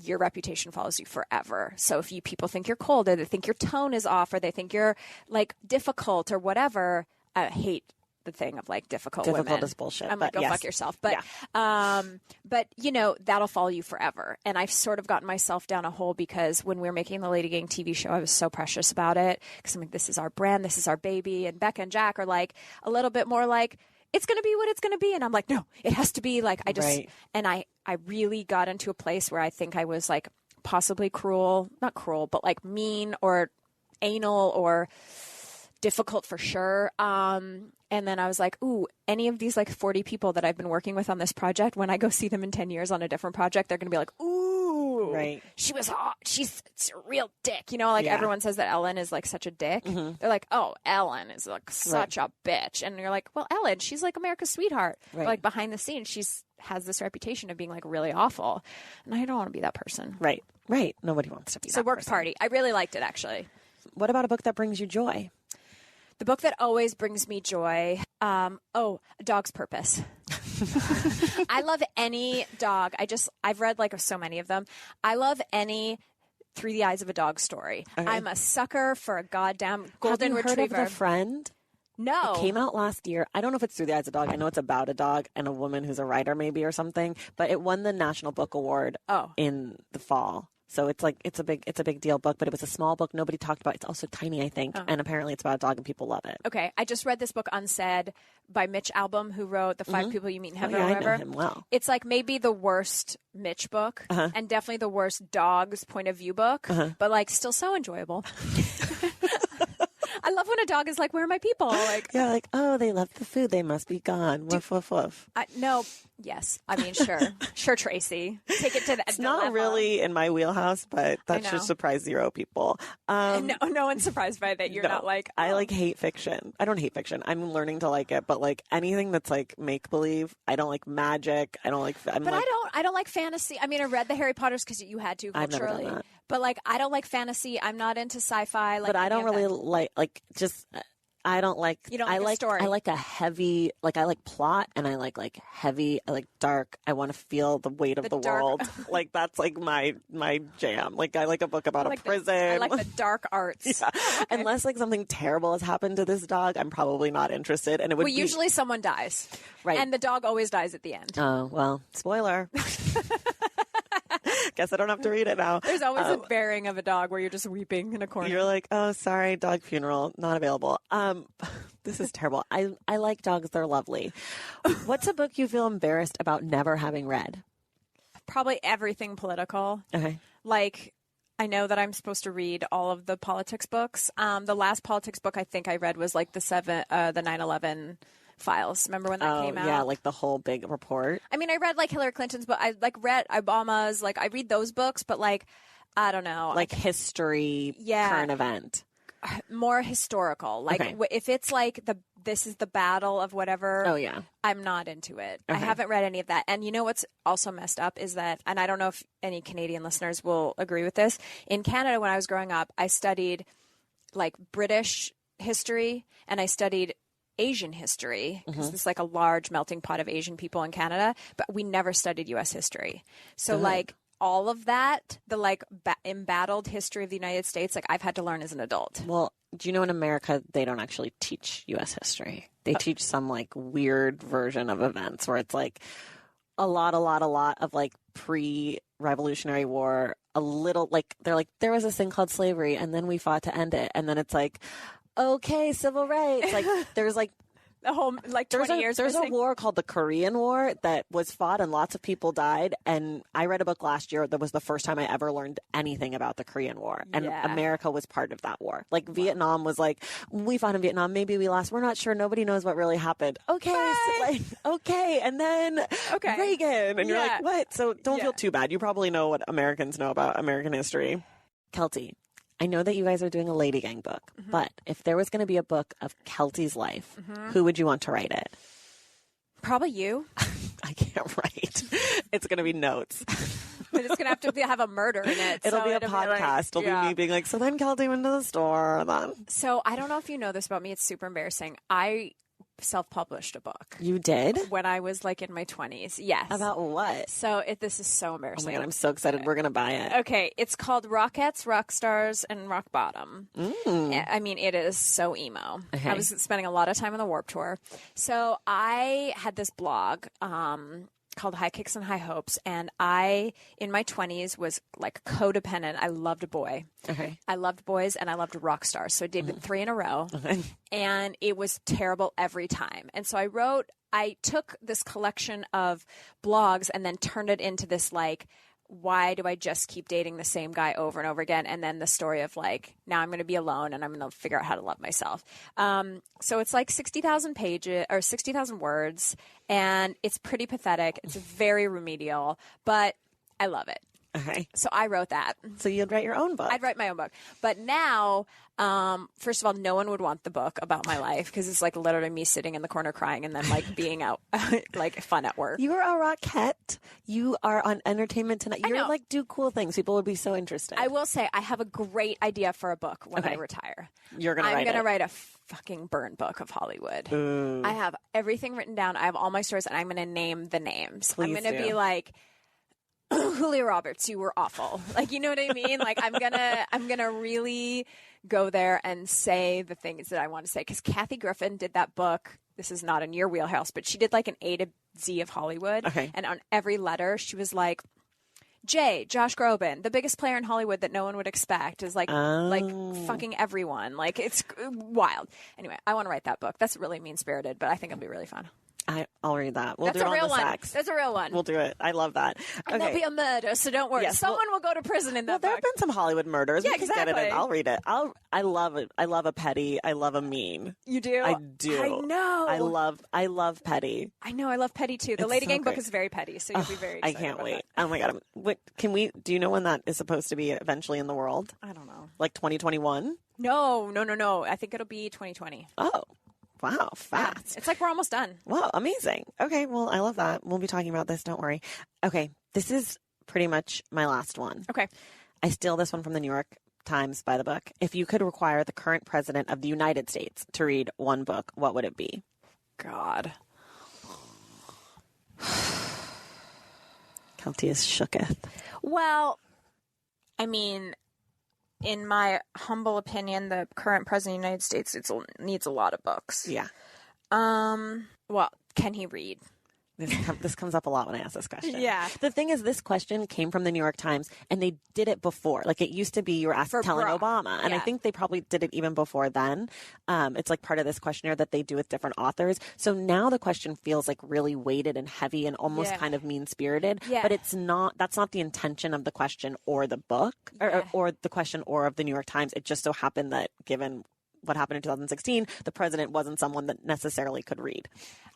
your reputation follows you forever. So if people think you're cold or they think your tone is off or they think you're like difficult or whatever, I hate the thing of like difficult women. Is bullshit. I'm like, go fuck yourself. But, but you know, that'll follow you forever. And I've sort of gotten myself down a hole because when we were making the Lady Gang TV show, I was so precious about it because I'm like, this is our brand, this is our baby. And Becca and Jack are like a little bit more like, it's going to be what it's going to be. And I'm like, no, it has to be like, and I really got into a place where I think I was like possibly not cruel, but like mean or anal or difficult for sure. And then I was like, ooh, any of these like 40 people that I've been working with on this project, when I go see them in 10 years on a different project, they're going to be like, ooh, she was hot. She's a real dick. You know, like everyone says that Ellen is like such a dick. Mm-hmm. They're like, oh, Ellen is like such a bitch. And you're like, well, Ellen, she's like America's sweetheart. But, like behind the scenes, has this reputation of being like really awful. And I don't want to be that person. Right. Nobody wants to be that person. So Work Party. I really liked it, actually. What about a book that brings you joy? The book that always brings me joy, A Dog's Purpose. I love any dog. I've read like so many of them. I love any Through the Eyes of a Dog story. Okay. I'm a sucker for a goddamn golden retriever. Have you heard of The Friend? No. It came out last year. I don't know if it's Through the Eyes of a Dog. I know it's about a dog and a woman who's a writer maybe or something, but it won the National Book Award in the fall. So it's a big deal book, but it was a small book nobody talked about. It's also tiny, I think, and apparently it's about a dog and people love it. Okay, I just read this book Unsaid by Mitch Albom, who wrote The Five People You Meet in Heaven or whatever. I know him well. It's like maybe the worst Mitch book and definitely the worst dog's point of view book, but like still so enjoyable. I love when a dog is like, where are my people? Like, yeah, like, oh, they left the food. They must be gone. Woof, woof, woof. No. Yes. I mean, sure. Sure, Tracy. Take it to the It's not level. Really in my wheelhouse, but that should surprise 0 people. No one's surprised by that. You're not like... I like hate fiction. I don't hate fiction. I'm learning to like it, but like anything that's like make-believe. I don't like magic. I don't like... I don't like fantasy. I mean, I read the Harry Potters because you had to culturally. I've never done that. But like, I don't like fantasy. I'm not into sci-fi. Like, but I don't really like just... I don't like. You don't like a story. I like a heavy, like I like plot, and I like heavy. I like dark. I want to feel the weight of the world. Like that's like my jam. Like I like a book about a prison. I like the dark arts. Yeah. Okay. Unless like something terrible has happened to this dog, I'm probably not interested. And it would usually someone dies, right? And the dog always dies at the end. Oh well, spoiler. Guess I don't have to read it now. There's always a bearing of a dog where you're just weeping in a corner. You're like, oh, sorry, dog funeral, not available. This is terrible. I like dogs. They're lovely. What's a book you feel embarrassed about never having read? Probably everything political. Okay. Like, I know that I'm supposed to read all of the politics books. The last politics book I think I read was like the 9/11 files. Remember when that came out? Yeah, like the whole big report. I mean, I read like Hillary Clinton's, but I like read Obama's. Like I read those books, but like I don't know, like history, current event, more historical. Like if it's like this is the battle of whatever. Oh yeah, I'm not into it. Okay. I haven't read any of that. And you know what's also messed up is that, and I don't know if any Canadian listeners will agree with this. In Canada, when I was growing up, I studied like British history and I studied Asian history because there's like a large melting pot of Asian people in Canada, but we never studied U.S. history. So like all of that, the like embattled history of the United States, like I've had to learn as an adult. Well, do you know in America, they don't actually teach U.S. history. They teach some like weird version of events where it's like a lot of like pre-Revolutionary War, a little like, they're like, there was this thing called slavery and then we fought to end it. And then it's like, okay, civil rights. Like there's like The whole, like, 20 years There's missing. a war called the Korean War that was fought and lots of people died. And I read a book last year that was the first time I ever learned anything about the Korean War. And America was part of that war. Like, Vietnam was like, we fought in Vietnam. Maybe we lost. We're not sure. Nobody knows what really happened. Okay. So, like, okay. And then Reagan. And you're like, what? So don't feel too bad. You probably know what Americans know about American history. Keltie, I know that you guys are doing a Lady Gang book, but if there was going to be a book of Keltie's life, who would you want to write it? Probably you. I can't write. It's going to be notes. But it's going to have a murder in it. It'll be a podcast. It'll be me being like, so then Keltie went to the store. So I don't know if you know this about me. It's super embarrassing. I self-published a book. You did? When I was like in my 20s. Yes. About what? So this is so embarrassing. Oh my God, I'm so excited. We're going to buy it. Okay. It's called Rockettes, Rock Stars, and Rock Bottom. I mean, it is so emo. Okay. I was spending a lot of time on the Warped Tour. So I had this blog called High Kicks and High Hopes. And I, in my 20s, was like codependent. I loved a boy. Okay. I loved boys and I loved rock stars. So I did 3 in a row. And it was terrible every time. And so I took this collection of blogs and then turned it into this, like, why do I just keep dating the same guy over and over again? And then the story of, like, now I'm going to be alone and I'm going to figure out how to love myself. So it's like 60,000 pages or 60,000 words, and it's pretty pathetic. It's very remedial, but I love it. Okay. So I wrote that. So you'd write your own book. I'd write my own book. But now, first of all, no one would want the book about my life because it's like literally me sitting in the corner crying and then like being out like fun at work. You are a rockette. You are on Entertainment Tonight. You're like do cool things. People would be so interested. I will say I have a great idea for a book when I retire. You're going to write it. I'm going to write a fucking burn book of Hollywood. Ooh. I have everything written down. I have all my stories and I'm going to name the names. Please I'm going to be like, Julia Roberts, you were awful. Like, you know what I mean? Like, I'm gonna really go there and say the things that I want to say. Because Kathy Griffin did that book. This is not in your wheelhouse, but she did like an A to Z of Hollywood. Okay. And on every letter, she was like, Josh Groban, the biggest player in Hollywood that no one would expect, is like fucking everyone. Like, it's wild. Anyway, I want to write that book. That's really mean-spirited, but I think it'll be really fun. I'll read that. We'll That's do it a real on the one. sex. That's a real one. We'll do it. I love that. Okay. And there'll be a murder, so don't worry. Yes, Someone will go to prison in that book. There have been some Hollywood murders. Yeah, we can exactly. get it in. I'll read it. I love it. I love a petty. I love a mean. You do? I do. I know. I love petty. I know. I love petty too. The Lady Gang book is very petty, so you'll be very excited. I can't about wait. that. Oh my God. Do you know when that is supposed to be eventually in the world? I don't know. Like 2021? No. I think it'll be 2020. Oh. Wow, fast. Yeah, it's like we're almost done. Wow, amazing. Okay, well, I love that. We'll be talking about this, don't worry. Okay, this is pretty much my last one. Okay. I steal this one from the New York Times by the book. If you could require the current president of the United States to read one book, what would it be? God. Keltie is shooketh. Well, I mean, in my humble opinion, the current president of the United States needs a lot of books. Yeah. Well, can he read? This comes up a lot when I ask this question. Yeah. The thing is, this question came from the New York Times, and they did it before. Like, it used to be you were asked telling Obama, and I think they probably did it even before then. It's like part of this questionnaire that they do with different authors. So now the question feels like really weighted and heavy and almost kind of mean-spirited. Yeah. But it's not. That's not the intention of the question or the book, or the question or of the New York Times. It just so happened that given what happened in 2016, the president wasn't someone that necessarily could read,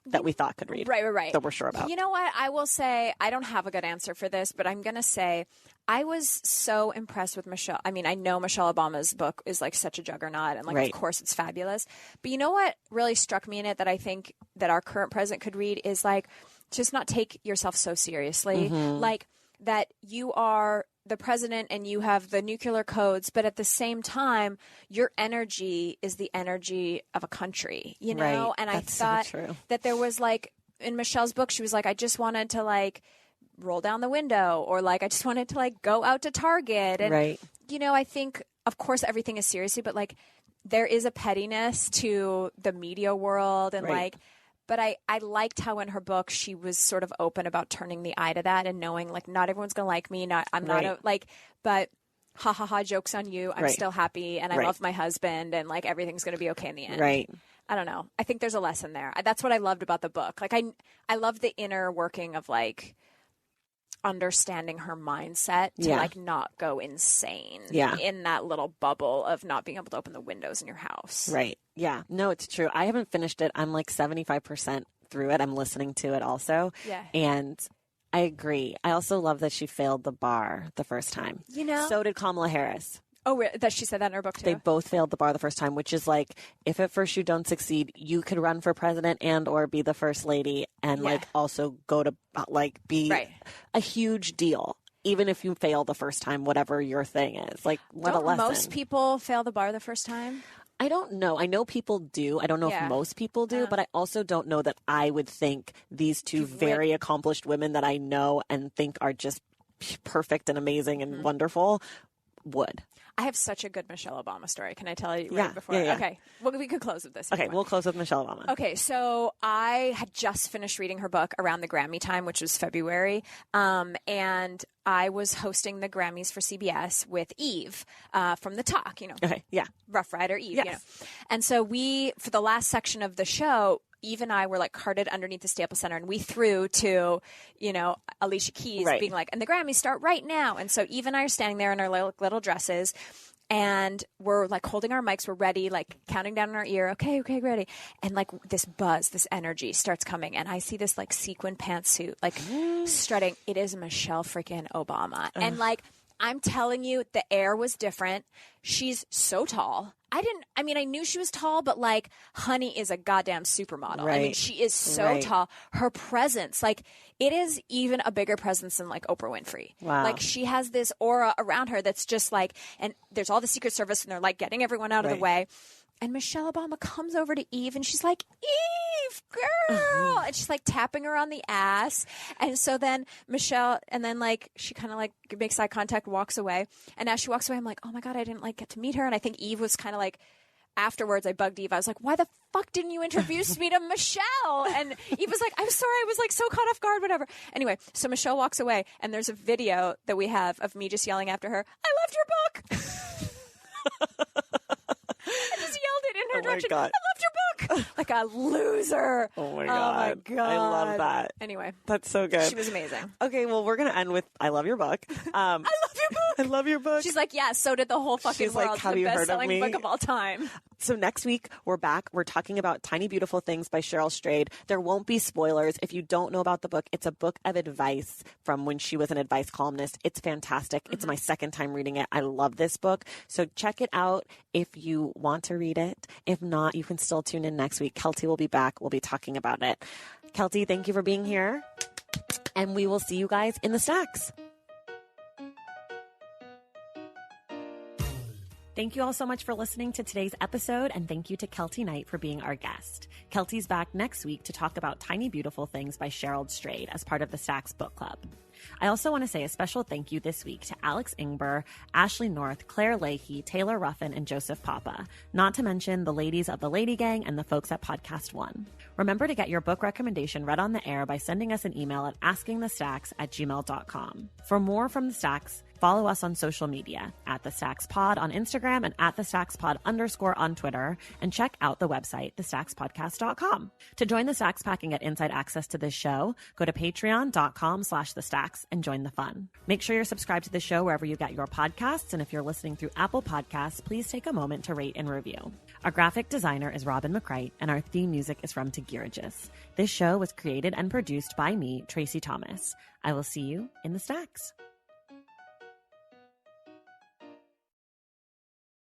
that we thought could read. Right. That we're sure about. You know what? I will say, I don't have a good answer for this, but I'm going to say I was so impressed with Michelle. I mean, I know Michelle Obama's book is like such a juggernaut, and like, of course it's fabulous. But you know what really struck me in it that I think that our current president could read is like, just not take yourself so seriously. Mm-hmm. Like, that you are the president and you have the nuclear codes, but at the same time, your energy is the energy of a country, you know? Right. And That's I thought so that there was like, in Michelle's book, she was like, I just wanted to like roll down the window, or like, I just wanted to like go out to Target. And, you know, I think, of course, everything is seriously, but like, there is a pettiness to the media world and like, but I liked how in her book she was sort of open about turning the eye to that and knowing like not everyone's gonna like me. But ha ha ha, joke's on you. I'm still happy and I love my husband and like everything's going to be okay in the end. Right. I don't know. I think there's a lesson there. That's what I loved about the book. Like I love the inner working of like understanding her mindset to like not go insane in that little bubble of not being able to open the windows in your house. Right. Yeah. No, it's true. I haven't finished it. I'm like 75% through it. I'm listening to it also. Yeah. And I agree. I also love that she failed the bar the first time. You know? So did Kamala Harris. Oh, that she said that in her book too? They both failed the bar the first time, which is like, if at first you don't succeed, you could run for president and or be the first lady and like also go to like be a huge deal. Even if you fail the first time, whatever your thing is. Like, what a lesson. Most people fail the bar the first time? I don't know. I know people do. I don't know if most people do, but I also don't know that I would think these two very accomplished women that I know and think are just perfect and amazing and wonderful would. I have such a good Michelle Obama story. Can I tell you right before? Yeah. Okay. Well, we could close with this. Okay, we'll close with Michelle Obama. Okay, so I had just finished reading her book around the Grammy time, which was February, and I was hosting the Grammys for CBS with Eve from The Talk, you know. Okay, yeah. Rough Rider Eve, yes. you know. And so for the last section of the show, Eve and I were like carted underneath the Staples Center and we threw to, you know, Alicia Keys being like, and the Grammys start right now. And so Eve and I are standing there in our little dresses and we're like holding our mics. We're ready, like counting down in our ear. Okay, ready. And like this buzz, this energy starts coming. And I see this like sequin pantsuit, like strutting. It is Michelle freaking Obama. And like, I'm telling you, the air was different. She's so tall. I knew she was tall, but like, honey is a goddamn supermodel. Right. I mean, she is so tall. Her presence, like, it is even a bigger presence than like Oprah Winfrey. Wow. Like, she has this aura around her that's just like, and there's all the Secret Service and they're like getting everyone out of the way. And Michelle Obama comes over to Eve and she's like, Eve, girl. And she's like tapping her on the ass. And so then Michelle, and then like, she kind of like makes eye contact, walks away. And as she walks away, I'm like, oh my God, I didn't like get to meet her. And I think Eve was kind of like, afterwards, I bugged Eve. I was like, why the fuck didn't you introduce me to Michelle? And Eve was like, I'm sorry. I was like so caught off guard, whatever. Anyway, so Michelle walks away and there's a video that we have of me just yelling after her, I loved your book. I just yelled it in her direction. God. I loved your book. Like a loser. Oh my God. I love that. Anyway. That's so good. She was amazing. Okay, well, we're going to end with I love your book. I love your book. I love your book. She's like, yeah, so did the whole fucking She's world. like, have the you heard of best-selling me? book of all time. So next week, we're back. We're talking about Tiny Beautiful Things by Cheryl Strayed. There won't be spoilers. If you don't know about the book, it's a book of advice from when she was an advice columnist. It's fantastic. It's my second time reading it. I love this book. So check it out if you want to read it. If not, you can still tune in next week. Keltie will be back. We'll be talking about it. Keltie, thank you for being here. And we will see you guys in the stacks. Thank you all so much for listening to today's episode, and thank you to Keltie Knight for being our guest. Keltie's back next week to talk about Tiny Beautiful Things by Cheryl Strayed as part of the Stacks Book Club. I also want to say a special thank you this week to Alex Ingber, Ashley North, Claire Leahy, Taylor Ruffin, and Joseph Papa, not to mention the ladies of the Lady Gang and the folks at Podcast One. Remember to get your book recommendation read on the air by sending us an email at askingthestacks@gmail.com. For more from the Stacks, follow us on social media at The Stacks Pod on Instagram and at The Stacks Pod _ on Twitter, and check out the website, thestackspodcast.com. To join the Stacks Pack and get inside access to this show, go to patreon.com/thestacks and join the fun. Make sure you're subscribed to the show wherever you get your podcasts, and if you're listening through Apple Podcasts, please take a moment to rate and review. Our graphic designer is Robin McCrite, and our theme music is from Tegirigis. This show was created and produced by me, Tracy Thomas. I will see you in the Stacks.